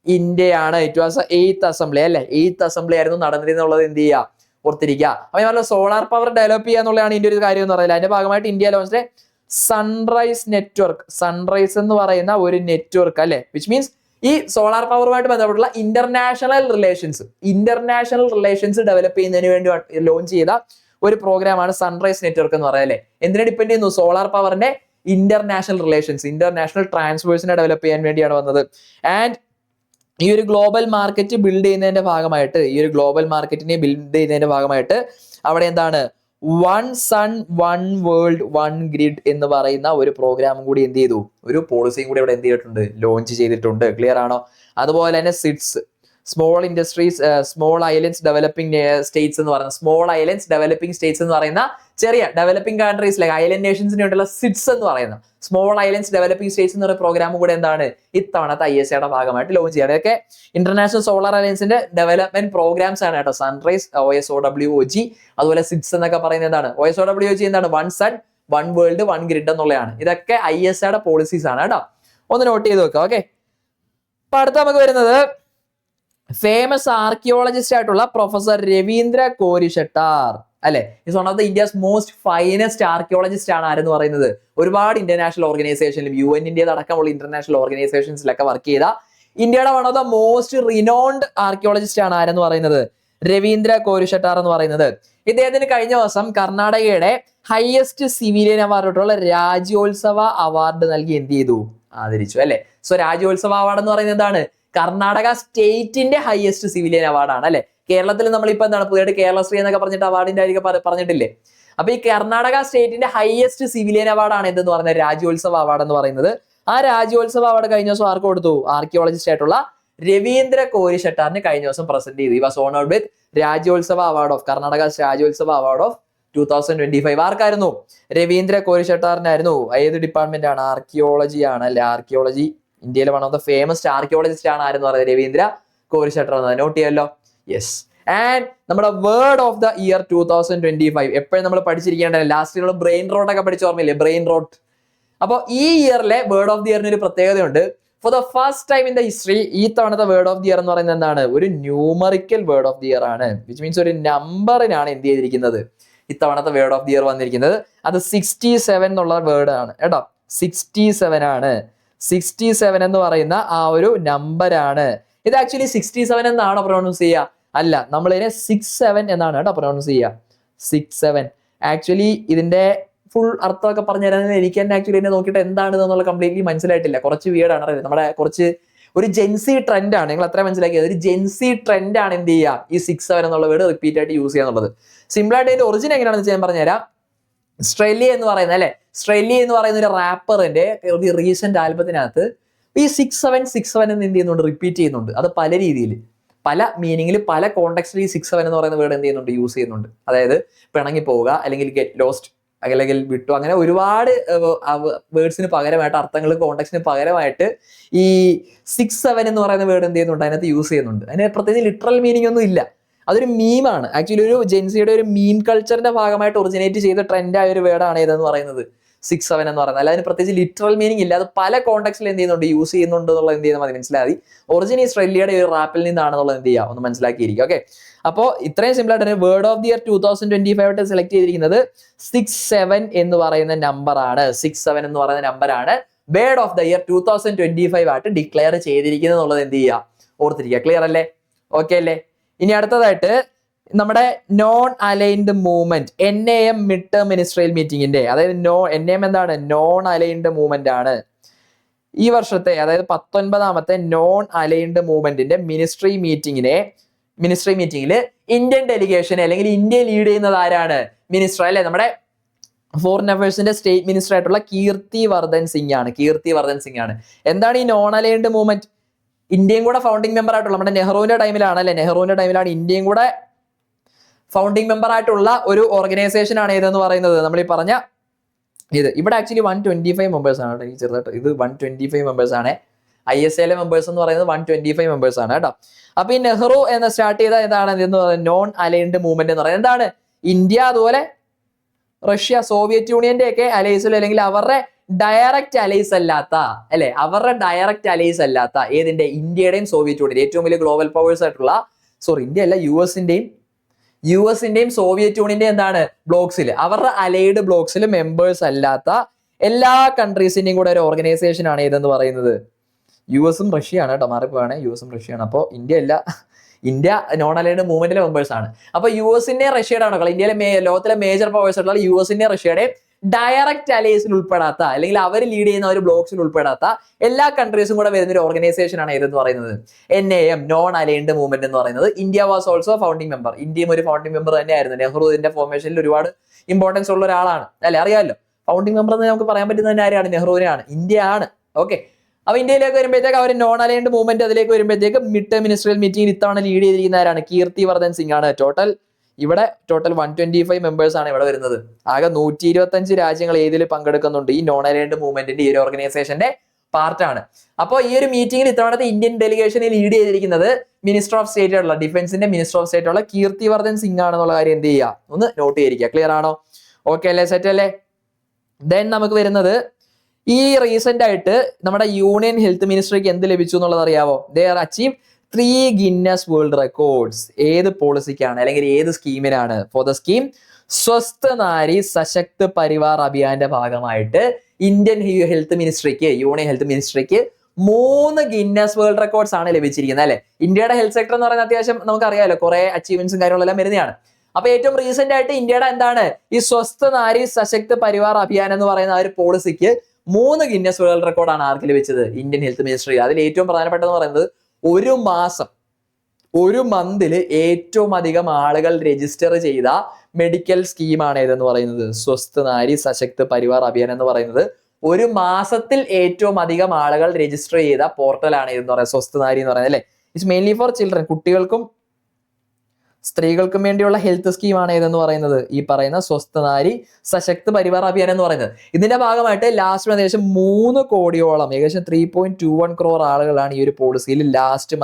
ഇന്ത്യയാണ്. ഇറ്റ് വാസ് 8th അസംബ്ലി അല്ലെ. 8th അസംബ്ലി ആയിരുന്നു നടന്നിരുന്നുള്ളത്. എന്ത് ചെയ്യുക, ഓർത്തിരിക്കുക. അപ്പൊ ഞാൻ സോളാർ പവർ ഡെവലപ്പ് ചെയ്യുക എന്നുള്ളതാണ് ഇന്ത്യ ഒരു കാര്യം എന്ന് പറയുന്നത്. അതിന്റെ ഭാഗമായിട്ട് ഇന്ത്യ ലോഞ്ചിലെ സൺറൈസ് നെറ്റ്വർക്ക്, സൺറൈസ് എന്ന് പറയുന്ന ഒരു നെറ്റ്വർക്ക് അല്ലെ, വിച്ച് മീൻസ് ഈ സോളാർ പവറുമായിട്ട് ബന്ധപ്പെട്ടുള്ള ഇന്റർനാഷണൽ റിലേഷൻസ് ഡെവലപ്പ് ചെയ്യുന്നതിന് വേണ്ടി ലോഞ്ച് ചെയ്ത ഒരു പ്രോഗ്രാമാണ് സൺറൈസ് നെറ്റ്വർക്ക് എന്ന് പറയുന്നത് അല്ലെ. എന്തിനെ ഡിപ്പെൻഡ് ചെയ്യുന്നു? സോളാർ പവറിന്റെ ഇന്റർനാഷണൽ റിലേഷൻസ്, ഇന്റർനാഷണൽ ട്രാൻസ്ഫേഴ്സിനെ ഡെവലപ്പ് ചെയ്യാൻ വേണ്ടിയാണ് വന്നത്. ആൻഡ് ഈ ഒരു ഗ്ലോബൽ മാർക്കറ്റ് ബിൽഡ് ചെയ്യുന്നതിന്റെ ഭാഗമായിട്ട്, അവിടെ എന്താണ്, one sun one world one grid എന്ന് പറയുന്ന ഒരു പ്രോഗ്രാമും കൂടി എന്ത് ചെയ്തു, ഒരു പോളിസിയും കൂടി ഇവിടെ എന്ത് ചെയ്തിട്ടുണ്ട്, ലോഞ്ച് ചെയ്തിട്ടുണ്ട്. ക്ലിയർ ആണോ? അതുപോലെ തന്നെ SIDS, small industries, small islands developing states എന്ന് പറയുന്ന, സ്മോൾ ഐലൻഡ്സ് ഡെവലപ്പിംഗ് സ്റ്റേറ്റ്സ് എന്ന് പറയുന്ന ചെറിയ ഡെവലപ്പിംഗ് കൺട്രീസിലേക്ക് ഐലൻഡ് നേഷൻസിന് വേണ്ടിയുള്ള സിഡ്സ് എന്ന് പറയുന്ന സ്മോൾ ഐലൻഡ്സ് ഡെവലപ്പിംഗ് സ്റ്റേറ്റ്സ് എന്ന് പറയുന്ന പ്രോഗ്രാം കൂടെ എന്താണ് ഇത്തവണത്തെ ISAയുടെ ഭാഗമായിട്ട് ലോഞ്ച് ചെയ്യുക. അതൊക്കെ ഇന്റർനാഷണൽ സോളാർ അലയൻസിന്റെ ഡെവലപ്മെന്റ് പ്രോഗ്രാംസ് ആണ് കേട്ടോ. സൺറൈസ്, OSOWOG, അതുപോലെ സിഡ്സ് എന്നൊക്കെ പറയുന്നത് എന്താണ്, OSOWOG എന്താണ്, one sun one world one grid എന്നുള്ളതാണ്. ഇതൊക്കെ ISAയുടെ പോളിസീസ് ആണ് കേട്ടോ. ഒന്ന് നോട്ട് ചെയ്ത് വെക്കുക. ഓക്കെ. അപ്പൊ അടുത്ത നമുക്ക് വരുന്നത് ഫേമസ് ആർക്കിയോളജിസ്റ്റ് ആയിട്ടുള്ള പ്രൊഫസർ രവീന്ദ്ര കോരിഷെട്ടാർ അല്ലെ. Is one of the India's most finest archaeologist ആണ് ആരെന്ന് പറയുന്നത്. ഒരുപാട് ഇന്റർനാഷണൽ ഓർഗനൈസേഷനിലും UN അടക്കമുള്ള ഇന്റർനാഷണൽ ഓർഗനൈസേഷൻസിലൊക്കെ വർക്ക് ചെയ്ത ഇന്ത്യയുടെ one of the most റിനോൺഡ് archaeologist ആണ് ആരെന്ന് പറയുന്നത് രവീന്ദ്ര കോരിഷെട്ടാർ എന്ന് പറയുന്നത്. ഇദ്ദേഹത്തിന് കഴിഞ്ഞ ദിവസം കർണാടകയുടെ ഹയസ്റ്റ് സിവിലിയൻ അവാർഡായിട്ടുള്ള രാജ്യോത്സവ അവാർഡ് നൽകി എന്ത് ചെയ്തു? ആദരിച്ചു അല്ലെ. സോ രാജ്യോത്സവ അവാർഡ് എന്ന് പറയുന്നത് എന്താണ്? കർണാടക സ്റ്റേറ്റിന്റെ ഹയസ്റ്റ് സിവിലിയൻ അവാർഡാണ് അല്ലെ. കേരളത്തിൽ നമ്മളിപ്പോ എന്താണ് പുതിയതായിട്ട് കേരളശ്രീ എന്നൊക്കെ പറഞ്ഞിട്ട് അവാർഡിന്റെ ആയിരിക്കും പറഞ്ഞിട്ടില്ലേ. അപ്പൊ ഈ കർണാടക സ്റ്റേറ്റിന്റെ ഹയസ്റ്റ് സിവിലിയൻ അവാർഡാണ് എന്തെന്ന് പറയുന്നത്? രാജ്യോത്സവ അവാർഡ് എന്ന് പറയുന്നത്. ആ രാജ്യോത്സവ അവാർഡ് കഴിഞ്ഞ ദിവസം ആർക്ക് കൊടുത്തു? ആർക്കിയോളജിസ്റ്റ് ആയിട്ടുള്ള രവീന്ദ്ര കോരിഷെട്ടാറിന് കഴിഞ്ഞ ദിവസം പ്രസന്റ് ചെയ്തു. Was honoured with Rajyotsava award of Karnataka Rajyotsava award of 2025. ആർക്കായിരുന്നു? രവീന്ദ്ര കോരിഷെട്ടാറിനായിരുന്നു. ഏത് ഡിപ്പാർട്ട്മെന്റ് ആണ്? ആർക്കിയോളജി ആണ് അല്ലെ. ആർക്കിയോളജി ഇന്ത്യയിലെ one of the famous archaeologist ആണ് ആരെന്ന് പറയുന്നത്? രവീന്ദ്ര കോരിഷെട്ടാർ. നോട്ട് ചെയ്യല്ലോ. യെസ്. ആൻഡ് നമ്മുടെ വേർഡ് ഓഫ് ദ ഇയർ 2025 എപ്പോഴും നമ്മൾ പഠിച്ചിരിക്കേണ്ടത്. ലാസ്റ്റ് നമ്മൾ ബ്രെയിൻ റോട്ട് ഒക്കെ പഠിച്ച ഓർമ്മയില്ലേ? Brain rot. അപ്പോൾ ഈ ഇയറിലെ വേർഡ് ഓഫ് ദി ഇയറിന് ഒരു പ്രത്യേകതയുണ്ട്. For the first time in the history ഈ തവണത്തെ വേർഡ് ഓഫ് ദി ഇയർ എന്ന് പറയുന്നത് എന്താണ്? ഒരു numerical word of the year ആണ്. വിച്ച് മീൻസ് ഒരു നമ്പറിനാണ് എന്ത് ചെയ്തിരിക്കുന്നത്? ഇത്തവണത്തെ വേർഡ് ഓഫ് ദി ഇയർ വന്നിരിക്കുന്നത്. അത് 67 എന്നുള്ള വേർഡ് ആണ് കേട്ടോ. 67 ആണ്. 67 എന്ന് പറയുന്ന ആ ഒരു നമ്പറാണ്. ഇത് ആക്ച്വലി 67 എന്നാണോ പ്രൊനൗൺസ് ചെയ്യുക? അല്ല, നമ്മൾ ഇതിനെ 67 എന്നാണ് കേട്ടോ പ്രൊനൗൺസ് ചെയ്യുക. 67. ആക്ച്വലി ഇതിന്റെ ഫുൾ അർത്ഥമൊക്കെ പറഞ്ഞു തരാൻ എനിക്ക് തന്നെ ആക്ച്വലി എന്നെ നോക്കിയിട്ട് എന്താണ് എന്നുള്ള കംപ്ലീറ്റ്ലി മനസ്സിലായിട്ടില്ല. കുറച്ച് വീടാണ് അറിയുന്നത്. നമ്മുടെ കുറച്ച് ഒരു ജെൻസി ട്രെൻഡ് ആണ്. നിങ്ങൾ അത്ര മനസ്സിലാക്കിയത് ഒരു ജെൻസി ട്രെൻഡ് ആണ് എന്ത് ചെയ്യുക? ഈ 67 എന്നുള്ള വേർഡ് റിപ്പീറ്റ് ആയിട്ട് യൂസ് ചെയ്യുക എന്നുള്ളത്. സിമ്പിൾ ആയിട്ട് അതിന്റെ ഒറിജിൻ എങ്ങനെയാണെന്ന് ഞാൻ പറഞ്ഞുതരാം. സ്ട്രെല്ലി എന്ന് പറയുന്നത് അല്ലെ, സ്ട്രെല്ലി എന്ന് പറയുന്ന ഒരു റാപ്പറിന്റെ ഒരു റീസെന്റ് ആൽബത്തിനകത്ത് ഈ 67 എന്ന് എന്ത് ചെയ്യുന്നുണ്ട്? റിപ്പീറ്റ് ചെയ്യുന്നുണ്ട്. അത് പല രീതിയിൽ പല മീനിങ്ങിൽ പല കോണ്ടെക്സ്റ്റിൽ ഈ 67 എന്ന് പറയുന്ന വേർഡ് എന്ത് ചെയ്യുന്നുണ്ട്? യൂസ് ചെയ്യുന്നുണ്ട്. അതായത് പിണങ്ങി പോവുക, അല്ലെങ്കിൽ ഗെറ്റ് ലോസ്റ്റ്, അല്ലെങ്കിൽ വിട്ടു, അങ്ങനെ ഒരുപാട് വേർഡ്സിന് പകരമായിട്ട് അർത്ഥങ്ങൾ കോണ്ടെക്സ്റ്റിന് പകരമായിട്ട് ഈ 67 എന്ന് പറയുന്ന വേർഡ് എന്ത് ചെയ്യുന്നുണ്ട്? അതിനകത്ത് യൂസ് ചെയ്യുന്നുണ്ട്. അതിന് പ്രത്യേകിച്ച് ലിറ്ററൽ മീനിങ് ഒന്നും ഇല്ല. അതൊരു മീമാണ്. ആക്ച്വലി ഒരു ജെൻസിയുടെ ഒരു മീം കൾച്ചറിന്റെ ഭാഗമായിട്ട് ഒറിജിനേറ്റ് ചെയ്ത ട്രെൻഡായ ഒരു വേർഡാണ് ഏതെന്ന് പറയുന്നത്? 67 എന്ന് പറയുന്നത്. അല്ല, അതിന് പ്രത്യേകിച്ച് ലിറ്ററൽ മീനിങ് ഇല്ല. അത് പല കോണ്ടെക്സ്റ്റിൽ എന്ത് ചെയ്യുന്നുണ്ട്? യൂസ് ചെയ്യുന്നുണ്ട് എന്നുള്ളത് എന്ത് ചെയ്യുന്നത് മതി മനസ്സിലായി. ഒറിജിൻ ഈ സ്ട്രെല്ലിയുടെ ഒരു റാപ്പിൽ നിന്നാണെന്നുള്ളത് എന്ത് ചെയ്യുക? ഒന്ന് മനസ്സിലാക്കിയിരിക്കും. ഓക്കെ, അപ്പോൾ ഇത്രയും സിമ്പിൾ ആയിട്ട് word of the year 2025 select ചെയ്തിരിക്കുന്നത് 67 എന്ന് പറയുന്ന നമ്പർ ആണ്. 67 എന്ന് പറയുന്ന നമ്പറാണ് വേർഡ് ഓഫ് ദ ഇയർ 2025 ആയിട്ട് ഡിക്ലെയർ ചെയ്തിരിക്കുന്നത് എന്നുള്ളത് എന്ത് ചെയ്യുക? ഓർത്തിരിക്കുക. ക്ലിയർ അല്ലേ? ഓക്കെ അല്ലേ? ഇനി അടുത്തതായിട്ട് നമ്മുടെ non aligned movement NAM mid term ministerial മീറ്റിംഗിന്റെ, അതായത് NAM എന്താണ്? നോൺ അലൈൻഡ് മൂവ്മെന്റ് ആണ്. ഈ വർഷത്തെ അതായത് 19ാമത്തെ നോൺ അലൈൻഡ് മൂവ്മെന്റിന്റെ മിനിസ്ട്രി മീറ്റിംഗിൽ ഇന്ത്യൻ ഡെലിഗേഷൻ അല്ലെങ്കിൽ ഇന്ത്യ ലീഡ് ചെയ്യുന്നത് ആരാണ്? മിനിസ്റ്റർ അല്ലെ, നമ്മുടെ ഫോറിൻ അഫയേഴ്സിന്റെ സ്റ്റേറ്റ് മിനിസ്റ്റർ ആയിട്ടുള്ള കീർത്തി വർദ്ധൻ സിംഗ് ആണ്. എന്താണ് ഈ നോൺ അലൈൻഡ് മൂവ്മെന്റ്? ഇന്ത്യയും കൂടെ ഫൗണ്ടിങ് മെമ്പർ ആയിട്ടുള്ള, നമ്മുടെ നെഹ്റുവിന്റെ ടൈമിലാണ് ഇന്ത്യയും കൂടെ ഫൗണ്ടിങ് മെമ്പർ ആയിട്ടുള്ള ഒരു ഓർഗനൈസേഷൻ ആണ് ഏതെന്ന് പറയുന്നത്? നമ്മൾ ഈ പറഞ്ഞ ഇത്. ഇവിടെ ആക്ച്വലി 125 മെമ്പേഴ്സ് ആണ്. ഈ ചെറുതായിട്ട് ഇത് 125 മെമ്പേഴ്സ് ആണ്. ISA മെമ്പേഴ്സ് എന്ന് പറയുന്നത് 125 മെമ്പേഴ്സ് ആണ് കേട്ടോ. അപ്പൊ ഈ നെഹ്റു എന്ന് സ്റ്റാർട്ട് ചെയ്ത എന്താണ് എന്ന് പറയുന്നത്? നോൺ അലൈൻഡ് മൂവ്മെന്റ് എന്ന് പറയുന്നത് എന്താണ്? ഇന്ത്യ, അതുപോലെ റഷ്യ, സോവിയറ്റ് യൂണിയന്റെ ഒക്കെ അലൈസിൽ, അല്ലെങ്കിൽ അവരുടെ ഡയറക്റ്റ് അലൈസ് അല്ലാത്ത ഏതിന്റെ? ഇന്ത്യയുടെയും സോവിയറ്റ് യൂണിയൻ, ഏറ്റവും വലിയ ഗ്ലോബൽ പവേഴ്സ് ആയിട്ടുള്ള, ഇന്ത്യ അല്ല, യുഎസിന്റെയും സോവിയറ്റ് യൂണിയന്റെയും എന്താണ്? ബ്ലോക്സിൽ, അവരുടെ അലൈഡ് ബ്ലോക്സിൽ മെമ്പേഴ്സ് അല്ലാത്ത എല്ലാ കൺട്രീസിന്റെയും കൂടെ ഒരു ഓർഗനൈസേഷൻ ആണ് ഏതെന്ന് പറയുന്നത്? യുഎസും റഷ്യയാണ് കേട്ടോ, മാറിപ്പോവാണ്. യുഎസും റഷ്യയാണ്. അപ്പോൾ ഇന്ത്യ നോൺ അലൈൻഡ് മൂവ്മെന്റിലെ മെമ്പേഴ്സ് ആണ്. അപ്പൊ യുഎസിന്റെ റഷ്യയുടെ ആണോ? ഇന്ത്യയിലെ ലോകത്തിലെ മേജർ പവേഴ്സ് ആയിട്ടുള്ള യുഎസിന്റെ റഷ്യയുടെ ഡയറക്റ്റ് അലൈസിൽ ഉൾപ്പെടാത്ത, അല്ലെങ്കിൽ അവർ ലീഡ് ചെയ്യുന്ന ഒരു ബ്ലോക്സിൽ ഉൾപ്പെടാത്ത എല്ലാ കൺട്രീസും കൂടെ വരുന്ന ഒരു ഓർഗനൈസേഷൻ ആണ് ഏതെന്ന് പറയുന്നത്? NAM നോൺ അലൈൻഡ് മൂവ്മെന്റ് എന്ന് പറയുന്നത്. India was also founding member. ഇന്ത്യയും ഒരു ഫൗണ്ടിങ് മെമ്പർ തന്നെയായിരുന്നു. നെഹ്റു ഇതിന്റെ ഫോർമേഷനിൽ ഒരുപാട് ഇമ്പോർട്ടൻസ് ഉള്ള ഒരാളാണ് അല്ലെ, അറിയാമല്ലോ. ഫൗണ്ടിങ് മെമ്പർ എന്ന് നമുക്ക് പറയാൻ പറ്റുന്ന തന്നെ ആരാണ്? നെഹ്റുവിനെയാണ്. ഇന്ത്യ ആണ്. ഓക്കെ, അപ്പൊ ഇന്ത്യയിലേക്ക് വരുമ്പോഴത്തേക്ക് അവർ നോൺ അലൈൻഡ് മൂവ്മെന്റ് അതിലേക്ക് വരുമ്പോഴത്തേക്ക് മിഡ് ടേം മിനിസ്ട്രിയൽ മീറ്റിംഗിൽ ഇത്തവണ ലീഡ് ചെയ്തിരിക്കുന്ന ആരാണ്? കീർത്തി വർദ്ധൻ സിംഗ് ആണ്. ടോട്ടൽ 125 മെമ്പേഴ്സ് ആണ് ഇവിടെ വരുന്നത്. ആകെ 125 രാജ്യങ്ങൾ ഏതിൽ പങ്കെടുക്കുന്നുണ്ട്? ഈ നോൺ അലൈൻഡ് മൂവ്മെന്റിന്റെ ഈ ഒരു ഓർഗനൈസേഷന്റെ പാർട്ടാണ്. അപ്പോൾ ഈ ഒരു മീറ്റിംഗിൽ ഇത്തവണത്തെ ഇന്ത്യൻ ഡെലിഗേഷനെ ലീഡ് ചെയ്തിരിക്കുന്നത് മിനിസ്റ്റർ ഓഫ് സ്റ്റേറ്റ് ആയിട്ടുള്ള, ഡിഫൻസിന്റെ മിനിസ്റ്റർ ഓഫ് സ്റ്റേറ്റ് ഉള്ള കീർത്തി വർദ്ധൻ സിംഗ് ആണെന്നുള്ള കാര്യം എന്ത് ചെയ്യുക? ഒന്ന് നോട്ട് ചെയ്തിരിക്കുക. ക്ലിയർ ആണോ? ഓക്കെ അല്ലേ? സെറ്റ് അല്ലേ? ദെൻ നമുക്ക് വരുന്നത് ഈ റീസെന്റ് ആയിട്ട് നമ്മുടെ യൂണിയൻ ഹെൽത്ത് മിനിസ്ട്രിക്ക് എന്ത് ലഭിച്ചു എന്നുള്ളത് അറിയാവോ? They are achieve 3 Guinness world records. ഏത് പോളിസിക്കാണ്, അല്ലെങ്കിൽ ഏത് സ്കീമിനാണ്? For the scheme Swasth Nari Sashakt Parivar അഭിയാന്റെ ഭാഗമായിട്ട് യൂണിയൻ ഹെൽത്ത് മിനിസ്ട്രിക്ക് 3 ഗിന്നസ് വേൾഡ് റെക്കോർഡ്സ് ആണ് ലഭിച്ചിരിക്കുന്നത് അല്ലെ. ഇന്ത്യയുടെ ഹെൽത്ത് സെക്ടർ എന്ന് പറയുന്നത് അത്യാവശ്യം നമുക്കറിയാലോ കുറെ അച്ചീവ്മെന്റ്സും കാര്യങ്ങളെല്ലാം വരുന്നതാണ്. അപ്പൊ ഏറ്റവും റീസെന്റ് ആയിട്ട് ഇന്ത്യയുടെ എന്താണ് ഈ സ്വസ്ഥ നാരി സശക്ത് പരിവാർ അഭിയാൻ എന്ന് പറയുന്ന ആ ഒരു പോളിസിക്ക് 3 ഗിന്നസ് വേൾഡ് റെക്കോർഡാണ് ആർക്ക് ലഭിച്ചത്? Indian health ministry. അതിൽ ഏറ്റവും പ്രധാനപ്പെട്ടതെന്ന് പറയുന്നത് ഒരു മന്തിൽ ഏറ്റവും അധികം ആളുകൾ രജിസ്റ്റർ ചെയ്ത മെഡിക്കൽ സ്കീമാണ് ഏതെന്ന് പറയുന്നത്? സ്വസ്ഥ നാരി സശക്ത് പരിവാർ അഭിയാൻ എന്ന് പറയുന്നത് ഒരു മാസത്തിൽ ഏറ്റവും അധികം ആളുകൾ രജിസ്റ്റർ ചെയ്ത പോർട്ടലാണ് ഇതെന്ന് പറയുന്നത് സ്വസ്ഥ നാരി എന്ന് പറയുന്നത് അല്ലെ. ഇറ്റ്സ് മെയിൻലി ഫോർ ചിൽഡ്രൻ, കുട്ടികൾക്കും സ്ത്രീകൾക്കും വേണ്ടിയുള്ള ഹെൽത്ത് സ്കീമാണ് ഏതെന്ന് പറയുന്നത്? ഈ പറയുന്ന സ്വസ്ഥ നാരി സശക്ത് പരിവാർ അഭിയാൻ എന്ന് പറയുന്നത്. ഇതിന്റെ ഭാഗമായിട്ട് ലാസ്റ്റ് ഏകദേശം 3 കോടിയോളം ഏകദേശം 3.21 crore ആളുകളാണ് ഈ ഒരു പോളിസിയിൽ ലാസ്റ്റ്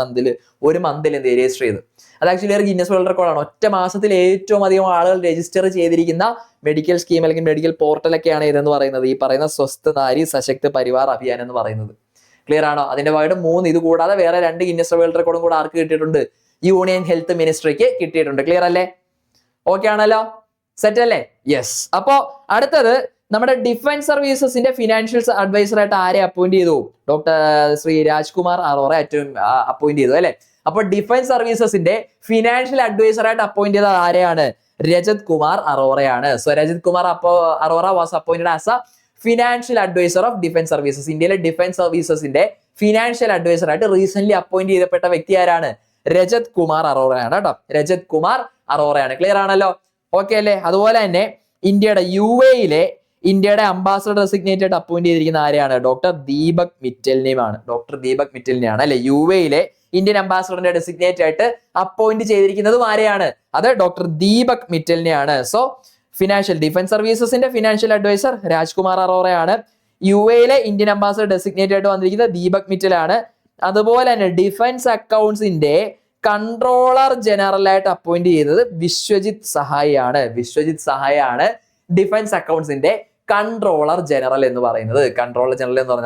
ഒരു മന്തിൽ രജിസ്റ്റർ ചെയ്തത്. അത് ആക്ച്വലി ഒരു ഗിന്നസ് വേൾഡ് റെക്കോർഡാണ്. ഒറ്റ മാസത്തിൽ ഏറ്റവും അധികം ആളുകൾ രജിസ്റ്റർ ചെയ്തിരിക്കുന്ന മെഡിക്കൽ സ്കീം അല്ലെങ്കിൽ മെഡിക്കൽ പോർട്ടലൊക്കെയാണ് ഏതെന്ന് പറയുന്നത്? ഈ പറയുന്ന സ്വസ്ഥ നാരി സശക്ത് പരിവാർ അഭിയാൻ എന്ന് പറയുന്നത്. ക്ലിയർ ആണോ? അതിന്റെ ഭാഗമായിട്ട് 3, ഇത് കൂടാതെ വേറെ 2 ഗിന്നസ് വേൾഡ് റെക്കോർഡും കൂടെ ആർക്ക് കിട്ടിയിട്ടുണ്ട്? യൂണിയൻ ഹെൽത്ത് മിനിസ്ട്രിക്ക് കിട്ടിയിട്ടുണ്ട്. ക്ലിയർ അല്ലേ? ഓക്കെ ആണല്ലോ? സെറ്റ് അല്ലേ? യെസ്. അപ്പോ അടുത്തത് നമ്മുടെ ഡിഫൻസ് സർവീസസിന്റെ ഫിനാൻഷ്യൽ അഡ്വൈസർ ആയിട്ട് ആരെ അപ്പോയിന്റ് ചെയ്തു? ഡോക്ടർ ശ്രീ രാജ്കുമാർ അറോറ അപ്പോയിന്റ് ചെയ്തു അല്ലെ. അപ്പൊ ഡിഫൻസ് സർവീസസിന്റെ ഫിനാൻഷ്യൽ അഡ്വൈസർ ആയിട്ട് അപ്പോയിന്റ് ചെയ്തത് ആരെയാണ്? രജത് കുമാർ അറോറയാണ്. So Rajat Kumar Arora was appointed as a financial adviser of defence services. ഇന്ത്യയിലെ ഡിഫൻസ് സർവീസസിന്റെ ഫിനാൻഷ്യൽ അഡ്വൈസർ ആയിട്ട് റീസെന്റ് അപ്പോയിന്റ് ചെയ്യപ്പെട്ട വ്യക്തി ആരാണ്? രജത് കുമാർ അറോറയാണ് കേട്ടോ. രജത് കുമാർ അറോറയാണ്. ക്ലിയർ ആണല്ലോ? ഓക്കെ അല്ലേ? അതുപോലെ തന്നെ ഇന്ത്യയുടെ UAE ഇന്ത്യയുടെ അംബാസഡർ ഡെസിഗ്നേറ്റ് ആയിട്ട് അപ്പോയിന്റ് ചെയ്തിരിക്കുന്ന ആരെയാണ്? ഡോക്ടർ ദീപക് മിറ്റലിനെയാണ്. ഡോക്ടർ ദീപക് മിറ്റലിനെയാണ് അല്ലെ. UAE ഇന്ത്യൻ അംബാസഡറിന്റെ ഡെസിഗ്നേറ്റ് ആയിട്ട് അപ്പോയിന്റ് ചെയ്തിരിക്കുന്നതും ആരെയാണ്? അത് ഡോക്ടർ ദീപക് മിറ്റലിനെയാണ്. സോ ഫിനാൻഷ്യൽ ഡിഫൻസ് സർവീസസിന്റെ ഫിനാൻഷ്യൽ അഡ്വൈസർ രാജ്കുമാർ അറോറയാണ്. UAE ഇന്ത്യൻ അംബാസഡർ ഡെസിഗ്നേറ്റ് ആയിട്ട് വന്നിരിക്കുന്നത് ദീപക് മിറ്റലാണ്. അതുപോലെ തന്നെ ഡിഫൻസ് അക്കൗണ്ട്സിന്റെ കൺട്രോളർ ജനറൽ ആയിട്ട് അപ്പോയിന്റ് ചെയ്തത് വിശ്വജിത് സഹായ് ആണ്. ഡിഫൻസ് അക്കൗണ്ട്സിന്റെ കൺട്രോളർ ജനറൽ എന്ന് പറയുന്നത്.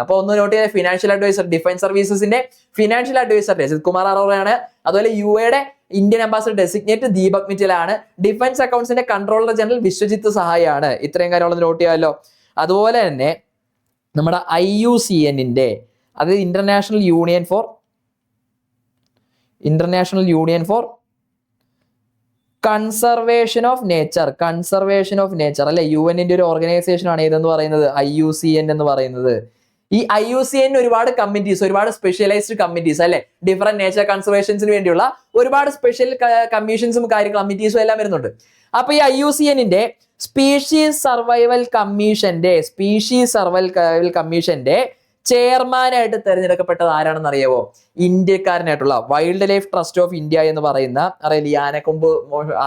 അപ്പൊ ഒന്ന് നോട്ട് ചെയ്ത ഫിനാൻഷ്യൽ അഡ്വൈസർ ഡിഫൻസ് സർവീസസിന്റെ ഫിനാൻഷ്യൽ അഡ്വൈസർ രജിത് കുമാർ അറോറയാണ്. അതുപോലെ UAE Indian ambassador designate Deepak മിറ്റലാണ്. ഡിഫൻസ് അക്കൗണ്ട്സിന്റെ കൺട്രോളർ ജനറൽ വിശ്വജിത് സഹായ് ആണ്. ഇത്രയും കാര്യങ്ങളൊന്ന് നോട്ട് ചെയ്യാമല്ലോ. അതുപോലെ തന്നെ നമ്മുടെ IUCN അത് international union for conservation of nature അല്ലെ. UN ഒരു ഓർഗനൈസേഷൻ ആണ് ഏതെന്ന് പറയുന്നത്? IUCN എന്ന് പറയുന്നത്. ഈ IUCN ഒരുപാട് കമ്മിറ്റീസ്, ഒരുപാട് സ്പെഷ്യലൈസ്ഡ് കമ്മിറ്റീസ് അല്ലെ, ഡിഫറെന്റ് നേച്ചർ കൺസർവേഷൻസിന് വേണ്ടിയുള്ള ഒരുപാട് സ്പെഷ്യൽ കമ്മീഷൻസും കമ്മിറ്റീസും എല്ലാം വരുന്നുണ്ട്. അപ്പൊ ഈ IUCN സ്പീഷീസ് സർവൈവൽ കമ്മീഷന്റെ ചെയർമാനായിട്ട് തെരഞ്ഞെടുക്കപ്പെട്ടത് ആരാണെന്ന് അറിയാവോ? ഇന്ത്യക്കാരനായിട്ടുള്ള wild life trust of India എന്ന് പറയുന്ന, അറിയില്ല,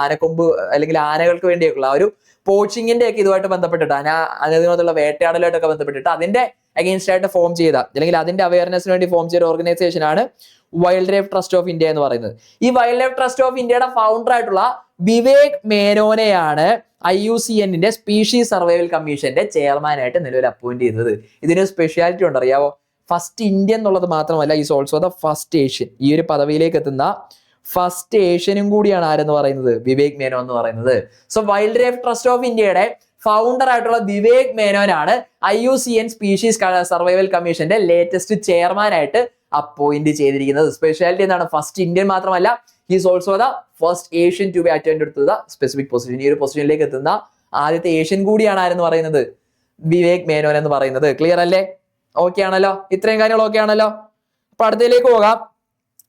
ആനക്കൊമ്പ് അല്ലെങ്കിൽ ആനകൾക്ക് വേണ്ടിയൊക്കെയുള്ള ഒരു പോച്ചിങ്ങിന്റെ ഒക്കെ ഇതുമായിട്ട് ബന്ധപ്പെട്ടിട്ട് അതിനകത്തുള്ള വേട്ടയാടലുമായിട്ടൊക്കെ ബന്ധപ്പെട്ടിട്ട് അതിന്റെ അഗെയിൻസ്റ്റ് ആയിട്ട് ഫോം ചെയ്ത അല്ലെങ്കിൽ അതിന്റെ അവയർനെസ്സിന് വേണ്ടി ഫോം ചെയ്ത ഓർഗനൈസേഷൻ ആണ് wild life trust of India എന്ന് പറയുന്നത്. ഈ വൈൽഡ് ലൈഫ് ട്രസ്റ്റ് ഓഫ് ഇന്ത്യയുടെ ഫൗണ്ടർ ആയിട്ടുള്ള വിവേക് മേനോനെയാണ് IUCN സ്പീഷീസ് സർവൈവൽ കമ്മീഷന്റെ ചെയർമാനായിട്ട് നിലവിൽ അപ്പോയിന്റ് ചെയ്തത്. ഇതിന് സ്പെഷ്യാലിറ്റി ഉണ്ട്, അറിയാവോ? ഫസ്റ്റ് ഇന്ത്യൻ എന്നുള്ളത് മാത്രമല്ല, is also the first Asian. ഈ ഒരു പദവിയിലേക്ക് എത്തുന്ന ഫസ്റ്റ് ഏഷ്യനും കൂടിയാണ് ആരെന്ന് പറയുന്നത്? വിവേക് മേനോൻ എന്ന് പറയുന്നത്. So wild life trust of ഇന്ത്യയുടെ ഫൗണ്ടർ ആയിട്ടുള്ള വിവേക് മേനോനാണ് IUCN സ്പീഷീസ് സർവൈവൽ കമ്മീഷന്റെ ലേറ്റസ്റ്റ് ചെയർമാനായിട്ട് അപ്പോയിന്റ് ചെയ്തിരിക്കുന്നത്. സ്പെഷ്യാലിറ്റി എന്താണ്? ഫസ്റ്റ് ഇന്ത്യൻ മാത്രമല്ല, he is also the first Asian to be attended to the specific position. ഈ ഒരു പൊസിഷനിലേക്ക് എത്തുന്ന ആദ്യത്തെ ഏഷ്യൻ കൂടിയാണ് ആരെന്ന് പറയുന്നത്? വിവേക് മേനോൻ എന്ന് പറയുന്നത്. ക്ലിയർ അല്ലേ? ഓക്കെ ആണല്ലോ? ഇത്രയും കാര്യങ്ങൾ ഓക്കെ ആണല്ലോ? അപ്പൊ അടുത്തതിലേക്ക് പോകാം.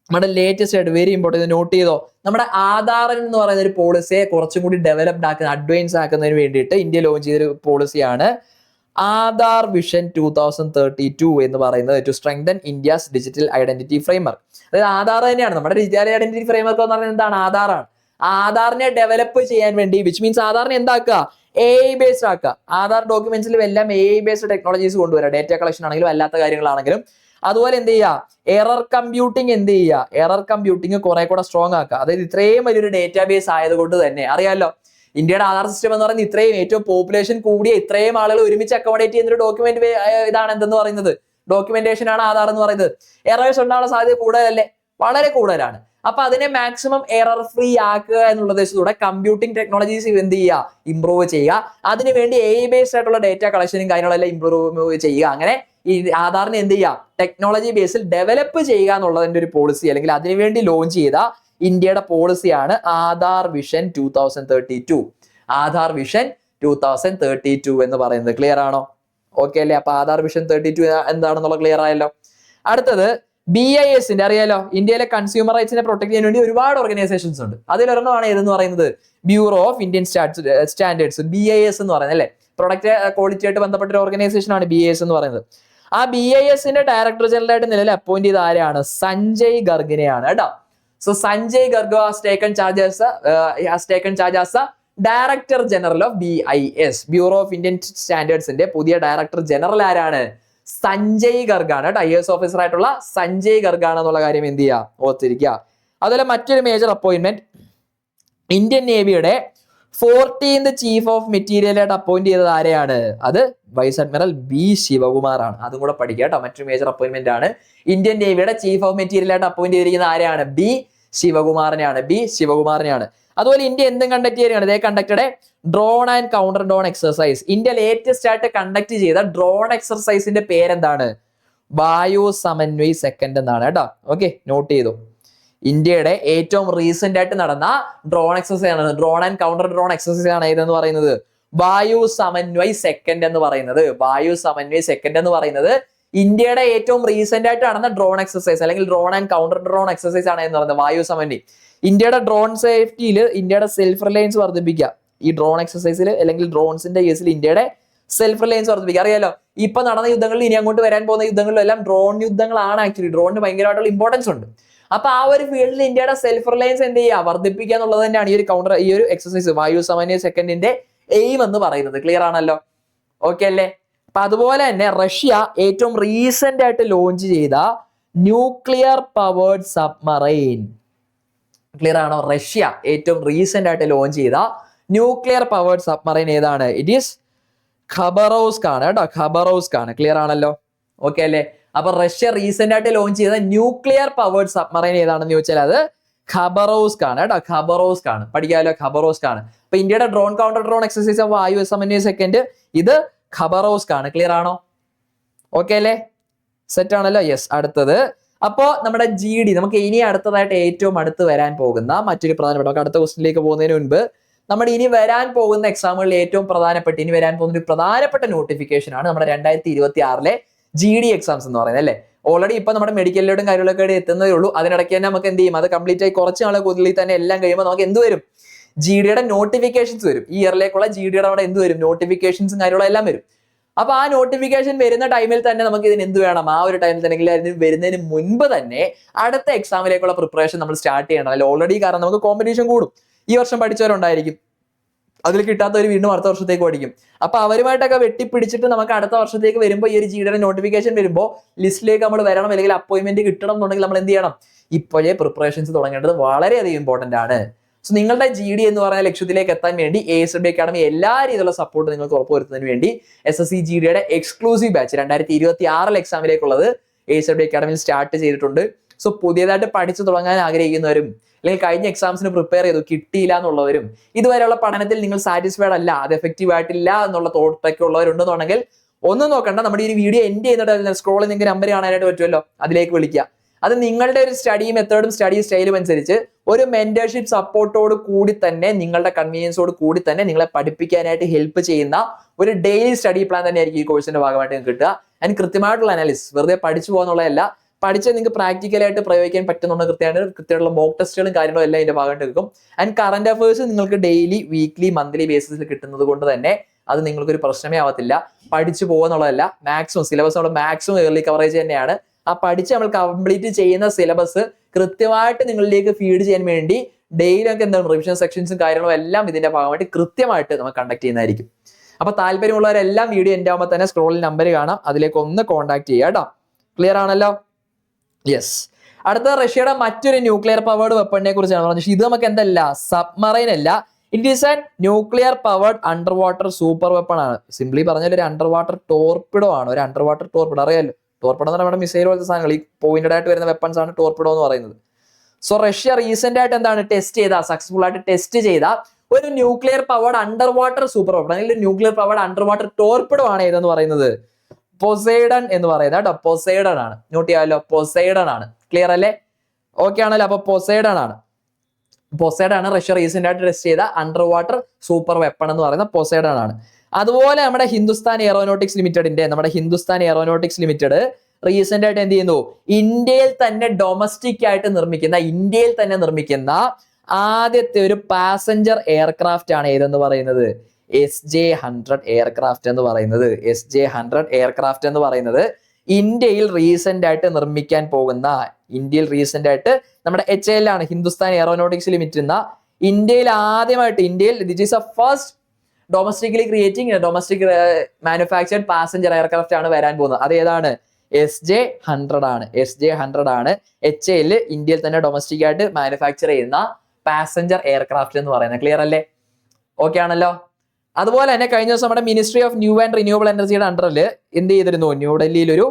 നമ്മുടെ ലേറ്റസ്റ്റ് ആയിട്ട് വെരി ഇമ്പോർട്ടൻറ്റ് നോട്ട് ചെയ്തോ, നമ്മുടെ ആധാർ എന്ന് പറയുന്ന ഒരു പോളിസിയെ കുറച്ചും കൂടി ഡെവലപ്ഡ് ആക്കുന്ന, അഡ്വാൻസ് ആക്കുന്നതിന് വേണ്ടിയിട്ട് ഇന്ത്യ ലോഞ്ച് ചെയ്തൊരു പോളിസിയാണ് ആധാർ വിഷൻ 2032 എന്ന് പറയുന്നത്. To strengthen India's digital identity framework. അതായത് ആധാർ തന്നെയാണ് നമ്മുടെ ഡിജിറ്റൽ ഐഡന്റിറ്റി ഫ്രെയിംവർക്ക് എന്ന് പറയുന്നത്. എന്താണ്? ആധാറാണ്. ആധാറിനെ ഡെവലപ്പ് ചെയ്യാൻ വേണ്ടി, വിച്ച് മീൻസ് ആധാറിനെ എന്താക്കുക? AI ബേസ്ഡ് ആക്കുക. ആധാർ ഡോക്യുമെന്റ്സിലും എല്ലാം AI ബേസ്ഡ് ടെക്നോളജീസ് കൊണ്ടുവരിക. ഡേറ്റ കളക്ഷൻ ആണെങ്കിലും അല്ലാത്ത കാര്യങ്ങളാണെങ്കിലും. അതുപോലെ എന്ത് ചെയ്യുക? എറർ കമ്പ്യൂട്ടിങ് കുറെ കൂടെ സ്ട്രോങ് ആക്കുക. അതായത് ഇത്രയും വലിയൊരു ഡേറ്റാബേസ് ആയതുകൊണ്ട് തന്നെ അറിയാമല്ലോ, ഇന്ത്യയുടെ ആധാർ സിസ്റ്റം എന്ന് പറയുന്നത് ഇത്രയും ഏറ്റവും പോപ്പുലേഷൻ കൂടിയ ഇത്രയും ആളുകൾ ഒരുമിച്ച് അക്കോമഡേറ്റ് ചെയ്യുന്ന ഒരു ഡോക്യുമെന്റ് ഇതാണ് എന്തെന്ന് പറയുന്നത്? ഡോക്യുമെന്റേഷൻ ആണ് ആധാർ എന്ന് പറയുന്നത്. എറേഴ്സ് ഉണ്ടാവാനുള്ള സാധ്യത കൂടുതലല്ലേ? വളരെ കൂടുതലാണ്. അപ്പൊ അതിനെ മാക്സിമം എറർ ഫ്രീ ആക്കുക എന്നുള്ള ഉദ്ദേശത്തോടെ കമ്പ്യൂട്ടിംഗ് ടെക്നോളജീസ് എന്ത് ചെയ്യുക? ഇംപ്രൂവ് ചെയ്യുക. അതിനുവേണ്ടി AI ബേസ്ഡ് ആയിട്ടുള്ള ഡേറ്റ കളക്ഷനും കാര്യങ്ങളെല്ലാം ഇംപ്രൂവ് ചെയ്യുക. അങ്ങനെ ഈ ആധാറിനെ എന്ത് ചെയ്യുക, ടെക്നോളജി ബേസിൽ ഡെവലപ്പ് ചെയ്യുക എന്നുള്ളതിന്റെ ഒരു പോളിസി അല്ലെങ്കിൽ അതിനുവേണ്ടി ലോഞ്ച് ചെയ്ത ഇന്ത്യയുടെ പോളിസിയാണ് ആധാർ വിഷൻ 2032. ആധാർ വിഷൻ 2032 എന്ന് പറയുന്നത്. ക്ലിയർ ആണോ? ഓക്കെ അല്ലേ? അപ്പൊ ആധാർ വിഷൻ 32 എന്താണെന്നുള്ള ക്ലിയർ ആയല്ലോ. അടുത്തത് BIS അറിയാലോ, ഇന്ത്യയിലെ കൺസ്യൂമർ റൈറ്റ്സിനെ പ്രൊട്ടക്ട് ചെയ്യാൻ വേണ്ടി ഒരുപാട് ഓർഗനൈസേഷൻസ് ഉണ്ട്. അതിലൊരെണ്ണമാണ് ഏതെന്ന് പറയുന്നത് bureau of Indian standards, BIS എന്ന് പറയുന്നത് അല്ലെ. പ്രൊഡക്റ്റ് ക്വാളിറ്റി ആയിട്ട് ബന്ധപ്പെട്ട ഒരു ഓർഗനൈസേഷൻ ആണ് BIS എന്ന് പറയുന്നത്. ആ BIS ഡയറക്ടർ ജനറൽ ആയിട്ട് നിലവിൽ അപ്പോയിന്റ് ചെയ്ത ആരാണ്? സഞ്ജയ് ഗർഗിനെയാണ് കേട്ടോ. So Sanjay Garg has taken charge as director general of BIS, bureau of Indian സ്റ്റാൻഡേർഡ്സിന്റെ പുതിയ ഡയറക്ടർ ജനറൽ ആരാണ്? സഞ്ജയ് ഗർഗാണ് കേട്ടോ. IAS ഓഫീസർ ആയിട്ടുള്ള സഞ്ജയ് ഗർഗാണ് എന്നുള്ള കാര്യം എന്ത് ചെയ്യുക, ഓർത്തിരിക്കുക. അതുപോലെ മറ്റൊരു മേജർ അപ്പോയിന്റ്മെന്റ്, ഇന്ത്യൻ നേവിയുടെ 14th ചീഫ് ഓഫ് മെറ്റീരിയൽ ആയിട്ട് അപ്പോയിന്റ് ചെയ്തത് ആരെയാണ്? അത് വൈസ് അഡ്മിറൽ B ശിവകുമാർ ആണ്. അതും കൂടെ പഠിക്കുക കേട്ടോ. മറ്റൊരു മേജർ അപ്പോയിന്റ്മെന്റ് ആണ്. ഇന്ത്യൻ നേവിയുടെ ചീഫ് ഓഫ് മെറ്റീരിയൽ ആയിട്ട് അപ്പോയിന്റ് ചെയ്തിരിക്കുന്ന ആരെയാണ്? B ശിവകുമാറിനെയാണ്. അതുപോലെ ഇന്ത്യ എന്തും കണ്ടക്ട് ചെയ്യുകയാണ്? They conducted drone and counter drone exercise. India latest ആയിട്ട് കണ്ടക്ട് ചെയ്ത ഡ്രോൺ എക്സർസൈസിന്റെ പേരെന്താണ്? വായു സമന്വയ് സെക്കൻഡ് എന്നാണ് കേട്ടോ. ഓക്കെ, നോട്ട് ചെയ്തു. ഇന്ത്യയുടെ ഏറ്റവും റീസെന്റ് ആയിട്ട് നടന്ന ഡ്രോൺ എക്സർസൈസ് ആണ്, drone and counter drone exercise ആണ് ഏതെന്ന് പറയുന്നത്? വായു സമന്വയ് സെക്കൻഡ് എന്ന് പറയുന്നത്. ഇന്ത്യയുടെ ഏറ്റവും റീസെന്റ് ആയിട്ട് നടന്ന ഡ്രോൺ എക്സർസൈസ് അല്ലെങ്കിൽ drone and counter drone exercise ആണ് എന്ന് പറയുന്നത് വായു സമന്വയ്. ഇന്ത്യയുടെ ഡ്രോൺ സേഫ്റ്റിയിൽ ഇന്ത്യയുടെ സെൽഫ് റിലയൻസ് വർദ്ധിപ്പിക്കുക. ഈ ഡ്രോൺ എക്സർസൈസിൽ അല്ലെങ്കിൽ ഡ്രോൺസിന്റെ കേസിൽ ഇന്ത്യയുടെ സെൽഫ് റിലയൻസ് വർദ്ധിപ്പിക്കുക. അറിയാലോ, ഇപ്പൊ നടന്ന യുദ്ധങ്ങളിൽ ഇനി അങ്ങോട്ട് വരാൻ പോകുന്ന യുദ്ധങ്ങളിലെല്ലാം ഡ്രോൺ യുദ്ധങ്ങളാണ്. ആക്ച്വലി ഡ്രോണിന് ഭയങ്കരമായിട്ടുള്ള ഇമ്പോർട്ടൻസ് ഉണ്ട്. അപ്പൊ ആ ഒരു ഫീൽഡിൽ ഇന്ത്യയുടെ സെൽഫ് റിലയൻസ് എന്ത് ചെയ്യുക, വർദ്ധിപ്പിക്കുക എന്നുള്ളത് തന്നെയാണ് ഈ ഒരു എക്സർസൈസ് വായു സമന്വയ സെക്കൻഡിന്റെ എയിം എന്ന് പറയുന്നത്. ക്ലിയർ ആണല്ലോ? ഓക്കെ അല്ലേ? അപ്പൊ അതുപോലെ തന്നെ റഷ്യ ഏറ്റവും റീസെന്റ് ആയിട്ട് ലോഞ്ച് ചെയ്ത ന്യൂക്ലിയർ പവേർഡ് സബ്മറൈൻ. ക്ലിയർ ആണോ? റഷ്യ ഏറ്റവും റീസെന്റ് ആയിട്ട് ലോഞ്ച് ചെയ്ത ന്യൂക്ലിയർ പവേർഡ് സബ്മറൈൻ ഏതാണ്? ഇറ്റ് ഈസ് ഖബറോവ്സ്ക് ആണ് കേട്ടോ. ഖബറോവ്സ്ക് ആണ്. ക്ലിയർ ആണല്ലോ? ഓക്കെ അല്ലേ? അപ്പൊ റഷ്യ റീസെന്റ് ആയിട്ട് ലോഞ്ച് ചെയ്ത ന്യൂക്ലിയർ പവേർഡ് സബ്മറൈൻ ഏതാണെന്ന് ചോദിച്ചാൽ അത് ഖബറോവ്സ്ക് ആണ് കേട്ടോ. ഖബറോവ്സ്ക് ആണ്. പഠിക്കാമല്ലോ, ഖബറോവ്സ്ക് ആണ്. അപ്പൊ ഇന്ത്യയുടെ ഡ്രോൺ കൗണ്ടർ ഡ്രോൺ എക്സർസൈസ് വായു സമന്വയ സെക്കൻഡ് ഇത് ഖബറോവ്സ്ക് ആണ്. ക്ലിയർ ആണോ? ഓക്കെ അല്ലേ? സെറ്റ് ആണല്ലോ? യെസ്. അടുത്തത് അപ്പോ നമ്മുടെ GD, നമുക്ക് ഇനി അടുത്തതായിട്ട് ഏറ്റവും അടുത്ത് വരാൻ പോകുന്ന മറ്റൊരു പ്രധാനപ്പെട്ട, നമുക്ക് അടുത്ത ക്വസ്റ്റിനിലേക്ക് പോകുന്നതിന് മുൻപ് നമ്മുടെ ഇനി വരാൻ പോകുന്ന എക്സാമുകളിൽ ഏറ്റവും പ്രധാനപ്പെട്ട ഇനി വരാൻ പോകുന്ന ഒരു പ്രധാനപ്പെട്ട നോട്ടിഫിക്കേഷൻ ആണ് നമ്മുടെ 2026 GD എക്സാംസ് എന്ന് പറയുന്നത് അല്ലേ. ഓൾറെഡി ഇപ്പൊ നമ്മുടെ മെഡിക്കലിലോട്ടും കാര്യങ്ങളൊക്കെ എത്തുന്നതേ ഉള്ളൂ. അതിനിടയ്ക്ക് തന്നെ നമുക്ക് എന്ത് ചെയ്യും, അത് കംപ്ലീറ്റ് ആയി കുറച്ച് നാളെ കൂടുതലിൽ തന്നെ എല്ലാം കഴിയുമ്പോൾ നമുക്ക് എന്ത് വരും? GDയുടെ നോട്ടിഫിക്കേഷൻസ് വരും. ഈ ഇയറിലേക്കുള്ള GDയുടെ അവിടെ എന്ത് വരും? നോട്ടിഫിക്കേഷൻസും കാര്യങ്ങളും എല്ലാം വരും. അപ്പൊ ആ നോട്ടിഫിക്കേഷൻ വരുന്ന ടൈമിൽ തന്നെ നമുക്ക് ഇതിന് എന്ത് വേണം? ആ ഒരു ടൈമിൽ തന്നെ അതിന് വരുന്നതിന് മുൻപ് തന്നെ അടുത്ത എക്സാമിലേക്കുള്ള പ്രിപ്പറേഷൻ നമ്മൾ സ്റ്റാർട്ട് ചെയ്യണം. അല്ലെ ഓൾറെഡി, കാരണം നമുക്ക് കോമ്പറ്റീഷൻ കൂടും. ഈ വർഷം പഠിച്ചവരുണ്ടായിരിക്കും, അതിൽ കിട്ടാത്തവർ വീണ്ടും അടുത്ത വർഷത്തേക്ക് പഠിക്കും. അപ്പൊ അവരുമായിട്ടൊക്കെ വെട്ടിപ്പിടിച്ചിട്ട് നമുക്ക് അടുത്ത വർഷത്തേക്ക് വരുമ്പോൾ ഈ ഒരു GDയുടെ നോട്ടിഫിക്കേഷൻ വരുമ്പോൾ ലിസ്റ്റിലേക്ക് നമ്മൾ വരണം അല്ലെങ്കിൽ അപ്പോയിന്റ്മെന്റ് കിട്ടണം എന്നുണ്ടെങ്കിൽ നമ്മൾ എന്ത് ചെയ്യണം? ഇപ്പോഴേ പ്രിപ്പറേഷൻസ് തുടങ്ങേണ്ടത് വളരെയധികം ഇമ്പോർട്ടന്റ് ആണ്. സോ നിങ്ങളുടെ GD എന്ന് പറയുന്ന ലക്ഷ്യത്തിലേക്ക് എത്താൻ വേണ്ടി ASWD അക്കാഡമി എല്ലാ രീതിയിലുള്ള സപ്പോർട്ട് നിങ്ങൾക്ക് ഉറപ്പുവരുത്തുന്നതിന് വേണ്ടി SSC GDയുടെ എക്സ്ക്ലൂസീവ് ബാച്ച് 2026 എക്സാമിലേക്കുള്ളത് ASWD അക്കാഡമിയിൽ സ്റ്റാർട്ട് ചെയ്തിട്ടുണ്ട്. സോ പുതിയതായിട്ട് പഠിച്ചു തുടങ്ങാൻ ആഗ്രഹിക്കുന്നവരും അല്ലെങ്കിൽ കഴിഞ്ഞ എക്സാംസിന് പ്രിപ്പയർ ചെയ്തു കിട്ടിയില്ല എന്നുള്ളവരും ഇതുവരെയുള്ള പഠനത്തിൽ നിങ്ങൾ സാറ്റിസ്ഫൈഡ് അല്ല, അത് എഫക്റ്റീവ് ആയിട്ടില്ല എന്നുള്ള തോട്ടൊക്കെ ഉള്ളവരുണ്ടെന്നുണ്ടെങ്കിൽ ഒന്നും നോക്കണ്ട, നമ്മുടെ ഈ വീഡിയോ എൻഡ് ചെയ്യുന്നിട്ട് സ്ക്രോളിൽ നിങ്ങൾക്ക് നമ്പർ കാണാനായിട്ട് പറ്റുമല്ലോ, അതിലേക്ക് വിളിക്കുക. അത് നിങ്ങളുടെ ഒരു സ്റ്റഡി മെത്തേഡും സ്റ്റഡി സ്റ്റൈലും അനുസരിച്ച് ഒരു മെന്റർഷിപ്പ് സപ്പോർട്ടോട് കൂടി തന്നെ നിങ്ങളുടെ കൺവീനിയൻസോട് കൂടി തന്നെ നിങ്ങളെ പഠിപ്പിക്കാനായിട്ട് ഹെൽപ്പ് ചെയ്യുന്ന ഒരു ഡെയിലി സ്റ്റഡി പ്ലാൻ തന്നെയായിരിക്കും ഈ കോഴ്സിന്റെ ഭാഗമായിട്ട് നിങ്ങൾക്ക് കിട്ടുക. അതിന് കൃത്യമായിട്ടുള്ള അനാലിസിസ്, വെറുതെ പഠിച്ചു പോകുന്നുള്ളതല്ല, പഠിച്ച് നിങ്ങൾക്ക് പ്രാക്ടിക്കലായിട്ട് പ്രയോഗിക്കാൻ പറ്റുന്നുണ്ട്. കൃത്യമായിട്ടുള്ള മോക്ക് ടെസ്റ്റുകളും കാര്യങ്ങളും എല്ലാം ഇതിന്റെ ഭാഗമായിട്ട് എടുക്കും. ആൻഡ് കറന്റ് അഫയേഴ്സ് നിങ്ങൾക്ക് ഡെയിലി, വീക്ക്ലി, മന്ത്ലി ബേസിസിൽ കിട്ടുന്നത് കൊണ്ട് തന്നെ അത് നിങ്ങൾക്കൊരു പ്രശ്നമേ ആവത്തില്ല. പഠിച്ചു പോകുന്നുള്ളതല്ല, maximum syllabus maximum early coverage തന്നെയാണ്. ആ പഠിച്ച് നമ്മൾ കംപ്ലീറ്റ് ചെയ്യുന്ന സിലബസ് കൃത്യമായിട്ട് നിങ്ങളിലേക്ക് ഫീഡ് ചെയ്യാൻ വേണ്ടി ഡെയിലി ഒക്കെ എന്താണ് റിവിഷൻ സെക്ഷൻസും കാര്യങ്ങളും എല്ലാം ഇതിന്റെ ഭാഗമായിട്ട് കൃത്യമായിട്ട് നമ്മൾ കണ്ടക്ട് ചെയ്യുന്നതായിരിക്കും. അപ്പൊ താല്പര്യമുള്ളവരെല്ലാം വീഡിയോ എൻ്റെ ആകുമ്പോൾ തന്നെ സ്ക്രോളിൽ നമ്പർ കാണാം, അതിലേക്ക് ഒന്ന് കോൺടാക്ട് ചെയ്യുക കേട്ടോ. ക്ലിയർ ആണല്ലോ? യെസ്. അടുത്ത റഷ്യയുടെ മറ്റൊരു ന്യൂക്ലിയർ പവേർഡ് വെപ്പണിനെ കുറിച്ചാണ് പറഞ്ഞത്. ഇത് നമുക്ക് എന്തല്ല, സബ്മറൈൻ അല്ല, it is A nuclear powered under water super weapon ആണ്. സിംപ്ലി പറഞ്ഞാൽ ഒരു അണ്ടർ വാട്ടർ ടോർപിഡോ ആണ്. ഒരു അണ്ടർ വാട്ടർ ടോർപിഡോ അറിയാലോ, ടോർപിഡോ എന്ന് നമ്മുടെ മിസൈൽ പോലത്തെ സാധനങ്ങൾ, ഈ പോയിന്റഡ് ആയിട്ട് വരുന്ന വെപ്പൺസ് ആണ് ടോർപിഡോ എന്ന് പറയുന്നത്. സോ റഷ്യ റീസെന്റ് ആയിട്ട് എന്താണ് ടെസ്റ്റ് ചെയ്ത, സക്സസ്ഫുൾ ആയിട്ട് ടെസ്റ്റ് ചെയ്ത ഒരു nuclear powered under water super weapon അല്ലെങ്കിൽ nuclear powered under water torpedo ആണ് ഏതെന്ന് പറയുന്നത് പൊസൈഡൺ എന്ന് പറയുന്നത് കേട്ടോ. പൊസൈഡൺ ആണ്, നോട്ട് ചെയ്യാമല്ലോ. പൊസൈഡൺ ആണ്, ക്ലിയർ അല്ലേ? ഓക്കെ ആണല്ലോ. അപ്പൊ പൊസൈഡൺ ആണ്. പൊസൈഡൺ ആണ് റഷ്യ റീസെന്റ് ആയിട്ട് ടെസ്റ്റ് ചെയ്ത അണ്ടർ വാട്ടർ സൂപ്പർ വെപ്പൺ എന്ന് പറയുന്ന പൊസൈഡൺ ആണ്. അതുപോലെ നമ്മുടെ ഹിന്ദുസ്ഥാൻ എയറോനോട്ടിക്സ് ലിമിറ്റഡ് റീസെന്റ് ആയിട്ട് എന്ത് ചെയ്യുന്നു, ഇന്ത്യയിൽ തന്നെ നിർമ്മിക്കുന്ന ആദ്യത്തെ ഒരു പാസഞ്ചർ എയർക്രാഫ്റ്റ് ആണ് ഏതെന്ന് പറയുന്നത്, SJ-100 എയർക്രാഫ്റ്റ് എന്ന് പറയുന്നത്. SJ-100 എയർക്രാഫ്റ്റ് എന്ന് പറയുന്നത് ഇന്ത്യയിൽ റീസെന്റ് ആയിട്ട് നമ്മുടെ HAL ആണ്, ഹിന്ദുസ്ഥാൻ എയറോനോട്ടിക്സ് ലിമിറ്റഡ് എന്ന ഇന്ത്യയിൽ this is a first domestic manufactured passenger aircraft ആണ് വരാൻ പോകുന്നത്. അത് ഏതാണ്? SJ-100 ആണ്. HAL ഇന്ത്യയിൽ തന്നെ ഡൊമസ്റ്റിക് ആയിട്ട് മാനുഫാക്ചർ ചെയ്യുന്ന പാസഞ്ചർ എയർക്രാഫ്റ്റ് എന്ന് പറയുന്നത്. ക്ലിയർ അല്ലേ? ഓക്കെ ആണല്ലോ. അതുപോലെ തന്നെ കഴിഞ്ഞ ദിവസം നമ്മുടെ ministry of new and renewable എനർജിയുടെ അണ്ടറിൽ എന്ത് ചെയ്തിരുന്നു, ന്യൂഡൽഹിയിൽ ഒരു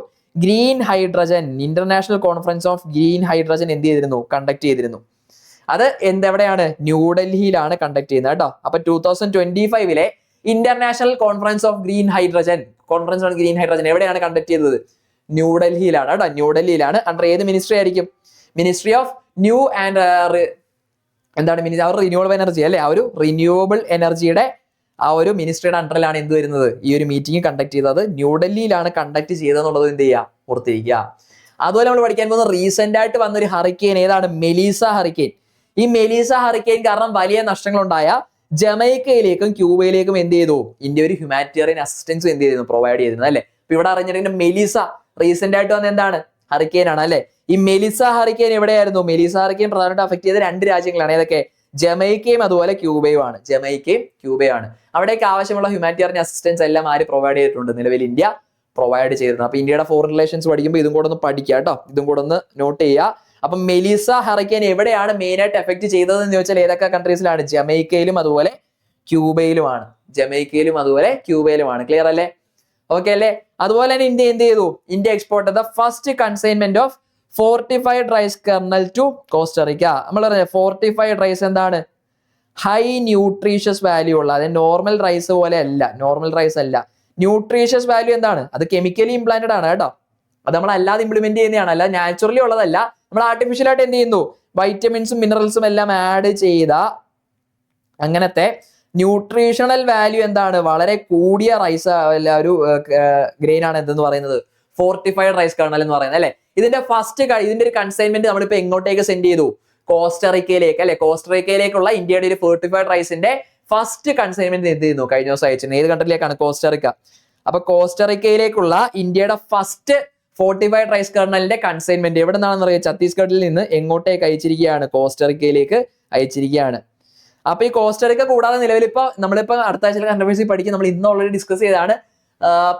international conference of green hydrogen conduct ചെയ്തിരുന്നു. അത് എവിടെയാണ്? ന്യൂഡൽഹിയിലാണ് കണ്ടക്ട് ചെയ്യുന്നത് കേട്ടോ. അപ്പൊ 2025 international conference of green hydrogen എവിടെയാണ് കണ്ടക്ട് ചെയ്തത്? ന്യൂഡൽഹിയിലാണ് കേട്ടോ. ന്യൂഡൽഹിയിലാണ്. അണ്ടർ ഏത് മിനിസ്ട്രി ആയിരിക്കും? Ministry of new and renewable energy അല്ലെ? ആ ഒരു റിന്യൂവബിൾ എനർജിയുടെ ആ ഒരു മിനിസ്ട്രിയുടെ അണ്ടറിലാണ് എന്ത് വരുന്നത്, ഈ ഒരു മീറ്റിംഗ് കണ്ടക്ട് ചെയ്തത്. ന്യൂഡൽഹിയിലാണ് കണ്ടക്ട് ചെയ്തതെന്നുള്ളത് എന്ത് ചെയ്യുക, ഓർത്തിരിക്കുക. അതുപോലെ നമ്മൾ പഠിക്കാൻ പോകുന്ന റീസെന്റ് ആയിട്ട് വന്നൊരു ഹറിക്കെയിൻ ഏതാണ്? Melissa hurricane. ഈ മെലീസ ഹറിക്കെയിൻ കാരണം വലിയ നഷ്ടങ്ങളുണ്ടായ ജമൈക്കയിലേക്കും ക്യൂബയിലേക്കും എന്ത് ചെയ്തു, ഇന്ത്യ ഒരു ഹ്യൂമാനിറ്റേറിയൻ അസിസ്റ്റൻസ് എന്ത് ചെയ്തിരുന്നു, പ്രൊവൈഡ് ചെയ്തിരുന്നു അല്ലെ? അപ്പൊ ഇവിടെ അറിഞ്ഞിട്ടുണ്ടെങ്കിൽ മെലീസ റീസെന്റ് ആയിട്ട് വന്ന എന്താണ്, ഹറിക്കെയിൻ ആണ് അല്ലെ? ഈ മെലീസ ഹറിക്കെയിൻ എവിടെയായിരുന്നു? മെലീസ ഹറിക്കെയിൻ പ്രധാനമായിട്ട് അഫക്ട് ചെയ്ത 2 രാജ്യങ്ങളാണ്. ഏതൊക്കെ? ജമൈക്കയും അതുപോലെ ക്യൂബയുമാണ്. അവിടേക്ക് ആവശ്യമുള്ള ഹ്യൂമാനിറ്റേറിയൻ അസിസ്റ്റൻസ് എല്ലാം ആര് പ്രൊവൈഡ് ചെയ്തിട്ടുണ്ട്? നിലവിൽ ഇന്ത്യ പ്രൊവൈഡ് ചെയ്തിട്ടുണ്ട്. അപ്പൊ ഇന്ത്യയുടെ ഫോറിൻ റിലേഷൻസ് പഠിക്കുമ്പോൾ ഇതും കൂടെ ഒന്ന് പഠിക്കുക കേട്ടോ, ഇതും കൂടെ ഒന്ന് നോട്ട് ചെയ്യുക. അപ്പൊ മെലീസ ഹറിക്കെയിൻ എവിടെയാണ് മെയിൻ ആയിട്ട് എഫക്ട് ചെയ്തതെന്ന് ചോദിച്ചാൽ ഏതൊക്കെ കൺട്രീസിലാണ്? ജമൈക്കയിലും അതുപോലെ ക്യൂബയിലുമാണ്. ക്ലിയർ അല്ലേ? ഓക്കെ അല്ലേ? അതുപോലെ തന്നെ ഇന്ത്യ എന്ത് ചെയ്തു? ഇന്ത്യ എക്സ്പോർട്ട് ചെയ്ത first consignment of fortified rice kernel to Costa Rica. നമ്മൾ പറഞ്ഞ ഫോർട്ടിഫൈഡ് റൈസ് എന്താണ്? ഹൈ ന്യൂട്രീഷ്യസ് വാല്യൂ ഉള്ള, അതായത് നോർമൽ റൈസ് അല്ല. ന്യൂട്രീഷ്യസ് വാല്യൂ എന്താണ്? അത് കെമിക്കലി ഇംപ്ലാന്റഡ് ആണ് കേട്ടോ. അത് നമ്മൾ അല്ലാതെ ഇംപ്ലിമെന്റ് ചെയ്യുന്നതാണ്, അല്ല നാച്ചുറലി ഉള്ളതല്ല. നമ്മൾ ആർട്ടിഫിഷ്യൽ ആയിട്ട് എന്ത് ചെയ്യുന്നു, വൈറ്റമിൻസും മിനറൽസും എല്ലാം ആഡ് ചെയ്ത അങ്ങനത്തെ ന്യൂട്രീഷണൽ വാല്യൂ എന്താണ്, വളരെ കൂടിയ റൈസ് ഒരു ഗ്രെയിൻ ആണ് എന്തെന്ന് പറയുന്നത്, ഫോർട്ടിഫൈഡ് റൈസ് കർണൽ എന്ന് പറയുന്നത് അല്ലെ. ഇതിന്റെ ഒരു കൺസൈൻമെന്റ് നമ്മളിപ്പോ എങ്ങോട്ടേക്ക് സെൻഡ് ചെയ്തു? കോസ്റ്ററിക്കയിലേക്ക് അല്ലെ. കോസ്റ്ററിക്കയിലേക്കുള്ള ഇന്ത്യയുടെ ഒരു ഫോർട്ടിഫൈഡ് റൈസിന്റെ ഫസ്റ്റ് കൺസൈൻമെന്റ് എന്ത് ചെയ്യുന്നു, കഴിഞ്ഞ ദിവസം അയച്ചിട്ടുണ്ട്. ഏത് കൺട്രിയിലേക്കാണ്? കോസ്റ്ററിക്ക. അപ്പൊ കോസ്റ്ററിക്കയിലേക്കുള്ള ഇന്ത്യയുടെ ഫസ്റ്റ് ഫോർട്ടിഫൈഡ് റൈസ് കർണലിന്റെ കൺസൈൻമെന്റ് എവിടെ നിന്നാണെന്ന് അറിയാം? ഛത്തീസ്ഗഡിൽ നിന്ന് എങ്ങോട്ടേക്ക് അയച്ചിരിക്കുകയാണ്? കോസ്റ്ററിക്കയിലേക്ക് അയച്ചിരിക്കുകയാണ്. അപ്പൊ ഈ കോസ്റ്ററിക്ക കൂടാതെ നിലവിൽ നമ്മളിപ്പോ അടുത്ത ആഴ്ച കൺട്രോവേഴ്സി പഠിക്കും. നമ്മൾ ഇന്ന് ഓൾറെഡി ഡിസ്കസ് ചെയ്താണ്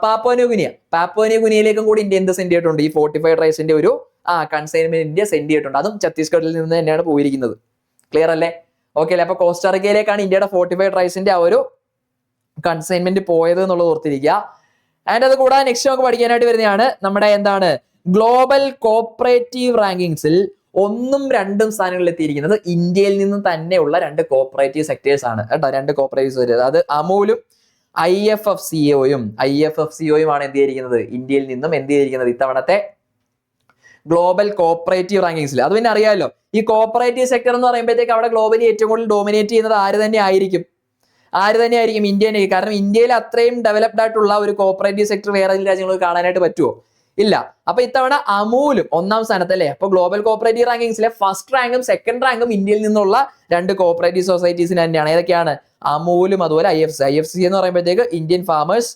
പാപ്പുവ കൂടി ഇന്ത്യ എന്ത് സെൻഡ് ചെയ്തിട്ടുണ്ട്? ഈ ഫോർട്ടിഫൈഡ് റൈസിന്റെ ഒരു കൺസൈൻമെന്റ് ഇന്ത്യ സെൻഡ് ചെയ്തിട്ടുണ്ട്. അതും ഛത്തീസ്ഗഡിൽ നിന്ന് തന്നെയാണ് പോയിരിക്കുന്നത്. ക്ലിയർ അല്ലേ? ഓക്കെ അല്ലേ? അപ്പൊ കോസ്റ്ററിക്കയിലേക്കാണ് ഇന്ത്യയുടെ ഫോർട്ടിഫൈഡ് റൈസിന്റെ ആ ഒരു കൺസൈൻമെന്റ് പോയത് എന്നുള്ളത് ഓർത്തിരിക്കുക. ആൻഡ് അത് കൂടാതെ നെക്സ്റ്റ് നമുക്ക് പഠിക്കാനായിട്ട് വരുന്നതാണ് നമ്മുടെ എന്താണ്, ഗ്ലോബൽ കോപ്പറേറ്റീവ് റാങ്കിങ്സിൽ 1ഉം 2ഉം സ്ഥാനങ്ങളിൽ എത്തിയിരിക്കുന്നത് ഇന്ത്യയിൽ നിന്നും തന്നെയുള്ള 2 കോപ്പറേറ്റീവ് സെക്ടേഴ്സ് ആണ് കേട്ടോ. 2 കോപ്പറേറ്റീവ് സെക്ടേഴ്സ്, അത് അമൂലും IFFCOയും ആണ് എന്ത് ചെയ്തിരിക്കുന്നത്, ഇന്ത്യയിൽ നിന്നും എന്ത് ചെയ്തിരിക്കുന്നത് ഇത്തവണത്തെ ഗ്ലോബൽ കോപ്പറേറ്റീവ് റാങ്കിങ്സിൽ. അത് പിന്നെ അറിയാമല്ലോ, ഈ കോപ്പറേറ്റീവ് സെക്ടർ എന്ന് പറയുമ്പോഴത്തേക്ക് അവിടെ ഗ്ലോബലി ഏറ്റവും കൂടുതൽ ഡോമിനേറ്റ് ചെയ്യുന്നത് ആര് തന്നെ ആയിരിക്കും? ഇന്ത്യ തന്നെ. കാരണം ഇന്ത്യയിൽ അത്രയും ഡെവലപ്ഡ് ആയിട്ടുള്ള ഒരു കോപ്പറേറ്റീവ് സെക്ടർ വേറെ രാജ്യങ്ങൾക്ക് കാണാനായിട്ട് പറ്റുമോ? ഇല്ല. അപ്പൊ ഇത്തവണ അമൂലും 1ാം സ്ഥാനത്ത് അല്ലേ. അപ്പൊ ഗ്ലോബൽ കോപ്പറേറ്റീവ് റാങ്കിങ്സിലെ ഫസ്റ്റ് റാങ്കും സെക്കൻഡ് റാങ്കും ഇന്ത്യയിൽ നിന്നുള്ള 2 കോപ്പറേറ്റീവ് സൊസൈറ്റീസിന് തന്നെയാണ്. ഏതൊക്കെയാണ്? അമൂലും അതുപോലെ IFC എന്ന് പറയുമ്പോഴത്തേക്ക് ഇന്ത്യൻ ഫാമേഴ്സ്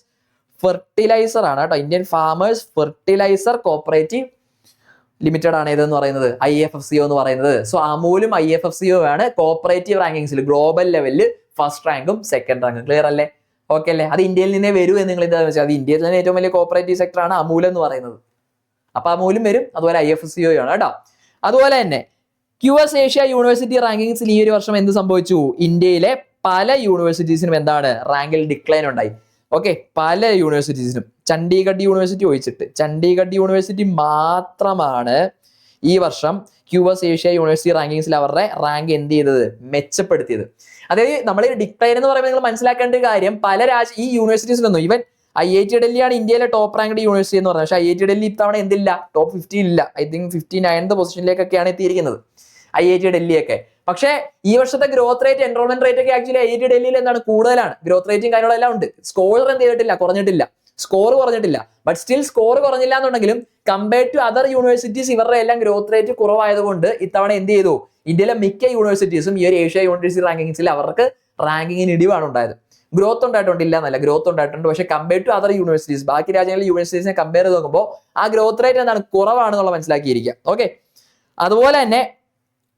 ഫെർട്ടിലൈസർ ആണ് കേട്ടോ. Indian farmers fertiliser cooperative limited ആണ് ഇതെന്ന് പറയുന്നത്, IFFCO എന്ന് പറയുന്നത്. സോ അമൂലും IFFCO ആണ് കോപ്പറേറ്റീവ് റാങ്കിങ്സിൽ ഗ്ലോബൽ ലെവലിൽ ഫസ്റ്റ് റാങ്കും സെക്കൻഡ് റാങ്കും. ക്ലിയർ അല്ലേ? ഓക്കെ അല്ലേ? അത് ഇന്ത്യയിൽ നിന്നേ വരൂ എന്ന് നിങ്ങൾ എന്താ വെച്ചാൽ, അത് ഇന്ത്യയിൽ തന്നെ ഏറ്റവും വലിയ കോപ്പറേറ്റീവ് സെക്ടർ ആണ് അമൂൽ എന്ന് പറയുന്നത്. അപ്പൊ അമൂലും വരും, അതുപോലെ IFFCO ആണ് കേട്ടോ. അതുപോലെ തന്നെ QS ഏഷ്യ യൂണിവേഴ്സിറ്റി റാങ്കിങ്സിൽ ഈ ഒരു വർഷം എന്ത് സംഭവിച്ചു? ഇന്ത്യയിലെ പല യൂണിവേഴ്സിറ്റീസിനും എന്താണ്, റാങ്കിൽ ഡിക്ലൈൻ ഉണ്ടായി. ഓക്കെ, പല യൂണിവേഴ്സിറ്റീസിനും. ചണ്ഡീഗഡ് യൂണിവേഴ്സിറ്റി ഒഴിച്ചിട്ട് ചണ്ഡീഗഡ് യൂണിവേഴ്സിറ്റി മാത്രമാണ് ഈ വർഷം QS ഏഷ്യ യൂണിവേഴ്സിറ്റി റാങ്കിങ്സിൽ അവരുടെ റാങ്ക് എന്ത് ചെയ്തത്, മെച്ചപ്പെടുത്തിയത്. അതായത് നമ്മൾ ഈ ഡിക്ലൈൻ എന്ന് പറയുമ്പോൾ നിങ്ങൾ മനസ്സിലാക്കേണ്ട കാര്യം, പല ഈ യൂണിവേഴ്സിറ്റീസിലൊന്നും, ഈവൻ IIT ഡൽഹിയാണ് ഇന്ത്യയിലെ ടോപ്പ് റാങ്ക്ഡ് യൂണിവേഴ്സിറ്റി എന്ന് പറഞ്ഞത്. പക്ഷേ IIT ഡൽഹി ഇത്തവണ എന്തില്ല, ടോപ്പ് 15 ഇല്ല. ഐ തിങ്ക് 59th പൊസിഷനിലേക്കൊക്കെയാണ് എത്തിയിരിക്കുന്നത് IIT ഡൽഹിയൊക്കെ. പക്ഷേ ഈ വർഷത്തെ ഗ്രോത്ത് റേറ്റ്, എൻറോൾമെന്റ് റേറ്റ് ഒക്കെ ആക്ച്വലി IIT ഡൽഹിയിൽ എന്താണ് കൂടുതലാണ്. ഗ്രോത്ത് റേറ്റും കാര്യങ്ങളെല്ലാം ഉണ്ട്. സ്കോർ എന്ത് ചെയ്തിട്ടില്ല, കുറഞ്ഞിട്ടില്ല. സ്കോർ കുറഞ്ഞിട്ടില്ല. ബട്ട് സ്റ്റിൽ സ്കോർ കുറഞ്ഞില്ല എന്നുണ്ടെങ്കിലും കമ്പയർഡ് ടു അതർ യൂണിവേഴ്സിറ്റീസ് ഇവരുടെ എല്ലാം ഗ്രോത്ത് റേറ്റ് കുറവായതുകൊണ്ട് ഇത്തവണ എന്ത് ചെയ്തു, ഇന്ത്യയിലെ മിക്ക യൂണിവേഴ്സിറ്റീസും ഈ ഒരു ഏഷ്യ യൂണിവേഴ്സിറ്റി റാങ്കിങ്സിൽ അവർക്ക് റാങ്കിങ്ങിന് ഇടിവാണ് ഉണ്ടായത്. ഗ്രോത്ത് ഉണ്ടായിട്ടുണ്ട്, ഇല്ല എന്നല്ല, ഗ്രോത്ത് ഉണ്ടായിട്ടുണ്ട്. പക്ഷേ കമ്പയർഡ് ടു അതർ യൂണിവേഴ്സിറ്റീസ്, ബാക്കി രാജ്യങ്ങളിലെ യൂണിവേഴ്സിറ്റീസിനെ കമ്പയർ ചെയ്ത് നോക്കുമ്പോൾ ആ ഗ്രോത്ത് റേറ്റ് എന്താണ്, കുറവാണെന്നുള്ള മനസ്സിലാക്കിയിരിക്കുക. ഓക്കെ. അതുപോലെ തന്നെ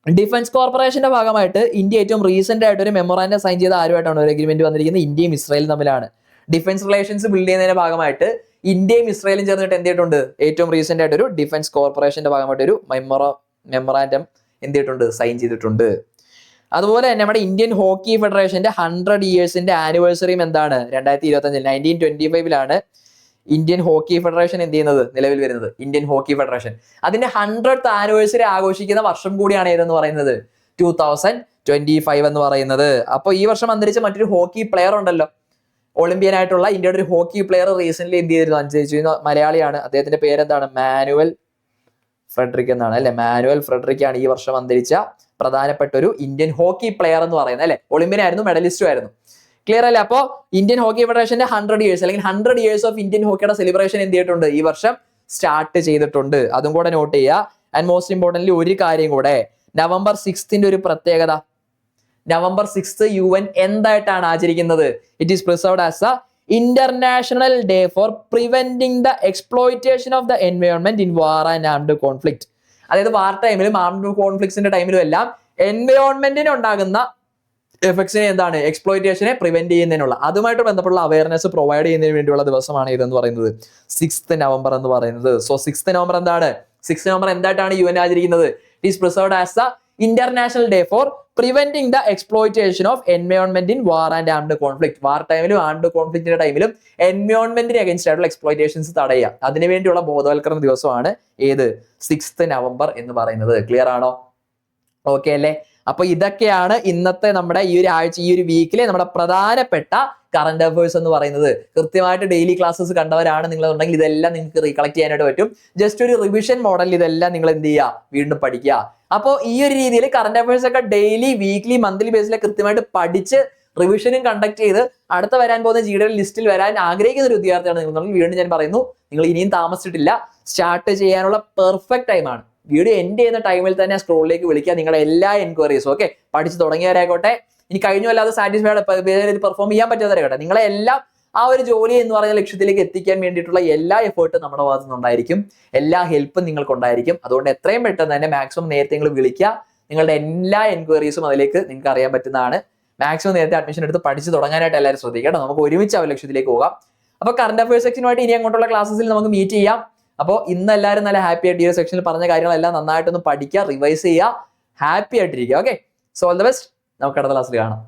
ഡിഫൻസ് കോർപ്പറേഷന്റെ ഭാഗമായിട്ട് ഇന്ത്യ ഏറ്റവും റീസെന്റ് ആയിട്ട് ഒരു മെമ്മോറാൻഡം സൈൻ ചെയ്ത ആരുമായിട്ടാണ് ഒരു അഗ്രിമെന്റ് വന്നിരിക്കുന്നത്, ഇന്ത്യയും ഇസ്രായേലും തമ്മിലാണ്. ഡിഫൻസ് റിലേഷൻസ് ബിൽഡ് ചെയ്യുന്നതിന്റെ ഭാഗമായിട്ട് ഇന്ത്യയും ഇസ്രായേലും ചേർന്നിട്ട് എന്ത് ചെയ്തിട്ടുണ്ട്, ഏറ്റവും റീസെന്റ് ആയിട്ട് ഒരു ഡിഫൻസ് കോർപ്പറേഷന്റെ ഭാഗമായിട്ട് ഒരു മെമ്മോറാൻഡം എന്ത് ചെയ്തിട്ടുണ്ട്, സൈൻ ചെയ്തിട്ടുണ്ട്. അതുപോലെ തന്നെ നമ്മുടെ ഇന്ത്യൻ ഹോക്കി ഫെഡറേഷന്റെ 100 ഇയേഴ്സിന്റെ ആനിവേഴ്സറിയും എന്താണ്, 2025 1925 ഇന്ത്യൻ ഹോക്കി ഫെഡറേഷൻ എന്ത് ചെയ്യുന്നത്, നിലവിൽ വരുന്നത്. ഇന്ത്യൻ ഹോക്കി ഫെഡറേഷൻ അതിന്റെ 100th ആനിവേഴ്സറി ആഘോഷിക്കുന്ന വർഷം കൂടിയാണ് ഏതെന്ന് പറയുന്നത്, 2025 എന്ന് പറയുന്നത്. അപ്പോൾ ഈ വർഷം അന്തരിച്ച മറ്റൊരു ഹോക്കി പ്ലെയർ ഉണ്ടല്ലോ, ഒളിമ്പ്യൻ ആയിട്ടുള്ള ഇന്ത്യയുടെ ഒരു ഹോക്കി പ്ലെയർ റീസെന്റ് എന്ത് ചെയ്തിരുന്നു, അന്തരിച്ചിരുന്നു. മലയാളിയാണ്. അദ്ദേഹത്തിന്റെ പേരെന്താണ്, മാനുവൽ ഫ്രെഡറിക് എന്നാണ് അല്ലെ. മാനുവൽ ഫ്രെഡറിക് ആണ് ഈ വർഷം അന്തരിച്ച പ്രധാനപ്പെട്ട ഒരു ഇന്ത്യൻ ഹോക്കി പ്ലെയർ എന്ന് പറയുന്നത് അല്ലെ. ഒളിമ്പ്യൻ ആയിരുന്നു, മെഡലിസ്റ്റും ആയിരുന്നു. ക്ലിയർ അല്ലേ? അപ്പോൾ ഇന്ത്യൻ ഹോക്കി ഫെഡറേഷന്റെ 100 ഇയേഴ്സ് അല്ലെങ്കിൽ 100 ഇയേഴ്സ് ഓഫ് ഇന്ത്യൻ ഹോക്കിയുടെ സെലിബ്രേഷൻ എന്ത് ചെയ്തിട്ടുണ്ട്, ഈ വർഷം സ്റ്റാർട്ട് ചെയ്തിട്ടുണ്ട്. അതും കൂടെ നോട്ട് ചെയ്യുക. ആൻഡ് മോസ്റ്റ് ഇമ്പോർട്ടന്റ്ലി ഒരു കാര്യം കൂടെ, November 6th ഒരു പ്രത്യേകത. November 6th UN എന്തായിട്ടാണ് ആചരിക്കുന്നത്? It is preserved as a international day for preventing the exploitation of the environment in war and armed conflict. അതായത് വാർ ടൈമിലും ആംഡ് കോൺഫ്ലിക്ട്സിന്റെ ടൈമിലും എല്ലാം എൻവയോൺമെന്റിന് ഉണ്ടാകുന്ന എഫക്ട്സിനെ എന്താണ്, എക്സ്പ്ലോയിറ്റേഷനെ പ്രിവെന്റ് ചെയ്യുന്നതിനുള്ള, അതുമായിട്ട് ബന്ധപ്പെട്ട അവയർനെസ് പ്രൊവൈഡ് ചെയ്യുന്നതിന് വേണ്ടിയുള്ള ദിവസമാണ് ഇതെന്ന് പറയുന്നത്, 6th November എന്ന് പറയുന്നത്. സോ 6th November എന്താണ്, 6th November എന്തായിട്ടാണ് UN ആചരിക്കുന്നത്? It is preserved as the international day for preventing the exploitation of environment in war and armed conflict. War ടൈമിലും ആംഡ് കോൺഫ്ലിക്റ്റിന്റെ ടൈമിലും എൻവയോൺമെന്റിന് അഗൈൻസ്റ്റ് ആയിട്ടുള്ള എക്സ്പ്ലോയിറ്റേഷൻസ് തടയുക, അതിനുവേണ്ടിയുള്ള ബോധവൽക്കരണ ദിവസമാണ് ഏത്, 6th November എന്ന് പറയുന്നത്. ക്ലിയർ ആണോ? ഓക്കെ അല്ലേ? അപ്പൊ ഇതൊക്കെയാണ് ഇന്നത്തെ നമ്മുടെ ഈ ഒരു ആഴ്ച, ഈ ഒരു വീക്കിലെ നമ്മുടെ പ്രധാനപ്പെട്ട കറന്റ് അഫയേഴ്സ് എന്ന് പറയുന്നത്. കൃത്യമായിട്ട് ഡെയിലി ക്ലാസ്സസ് കണ്ടവരാണ് നിങ്ങളുണ്ടെങ്കിൽ ഇതെല്ലാം നിങ്ങൾക്ക് റീകളക്ട് ചെയ്യാനായിട്ട് പറ്റും. ജസ്റ്റ് ഒരു റിവിഷൻ മോഡലിൽ ഇതെല്ലാം നിങ്ങൾ എന്ത് ചെയ്യുക, വീണ്ടും പഠിക്കുക. അപ്പോൾ ഈ ഒരു രീതിയിൽ കറന്റ് അഫയേഴ്സ് ഒക്കെ ഡെയിലി, വീക്ക്ലി, മന്ത്ലി ബേസിൽ കൃത്യമായിട്ട് പഠിച്ച് റിവിഷനും കണ്ടക്ട് ചെയ്ത് അടുത്ത വരാൻ പോകുന്ന GD ലിസ്റ്റിൽ വരാൻ ആഗ്രഹിക്കുന്ന ഒരു വിദ്യാർത്ഥിയാണ് നിങ്ങൾ. വീണ്ടും ഞാൻ പറയുന്നു, നിങ്ങൾ ഇനിയും താമസിച്ചിട്ടില്ല, സ്റ്റാർട്ട് ചെയ്യാനുള്ള പെർഫെക്റ്റ് ടൈമാണ്. വീഡിയോ എൻഡ് ചെയ്യുന്ന ടൈമിൽ തന്നെ സ്ക്രോളിലേക്ക് വിളിക്കുക നിങ്ങളുടെ എല്ലാ എൻക്വയറീസും. ഓക്കെ, പഠിച്ച് തുടങ്ങിയവരായിക്കോട്ടെ, ഇനി കഴിഞ്ഞു അല്ലാതെ സാറ്റിസ്ഫൈഡ് പെർഫോം ചെയ്യാൻ പറ്റാത്തവരായിക്കോട്ടെ, നിങ്ങളെ എല്ലാം ആ ഒരു ജോലി എന്ന് പറയുന്ന ലക്ഷ്യത്തിലേക്ക് എത്തിക്കാൻ വേണ്ടിയിട്ടുള്ള എല്ലാ എഫേർട്ടും നമ്മുടെ ഭാഗത്തു നിന്നുണ്ടായിരിക്കും, എല്ലാ ഹെൽപ്പും നിങ്ങൾക്കുണ്ടായിരിക്കും. അതുകൊണ്ട് എത്രയും പെട്ടെന്ന് തന്നെ മാക്സിമം നേരത്തെ നിങ്ങൾ വിളിക്കുക. നിങ്ങളുടെ എല്ലാ എൻക്വയറീസും അതിലേക്ക് നിങ്ങൾക്ക് അറിയാൻ പറ്റുന്നതാണ്. മാക്സിമം നേരത്തെ അഡ്മിഷൻ എടുത്ത് പഠിച്ച് തുടങ്ങാനായിട്ട് എല്ലാവരും ശ്രദ്ധിക്കുക. നമുക്ക് ഒരുമിച്ച് ആ ലക്ഷ്യത്തിലേക്ക് പോകാം. അപ്പോൾ കറന്റ് അഫയേഴ്സ് സെക്ഷനുമായിട്ട് ഇനി അങ്ങോട്ടുള്ള ക്ലാസ്സസിൽ നമുക്ക് മീറ്റ് ചെയ്യാം. അപ്പോൾ ഇന്ന് എല്ലാവരും നല്ല ഹാപ്പി ആയിട്ട് ഈ ഒരു സെക്ഷനിൽ പറഞ്ഞ കാര്യങ്ങളെല്ലാം നന്നായിട്ടൊന്ന് പഠിക്കുക, റിവൈസ് ചെയ്യുക, ഹാപ്പി ആയിട്ടിരിക്കുക. Okay, so all the best. നമുക്ക് അടുത്ത ക്ലാസ്സിൽ കാണാം.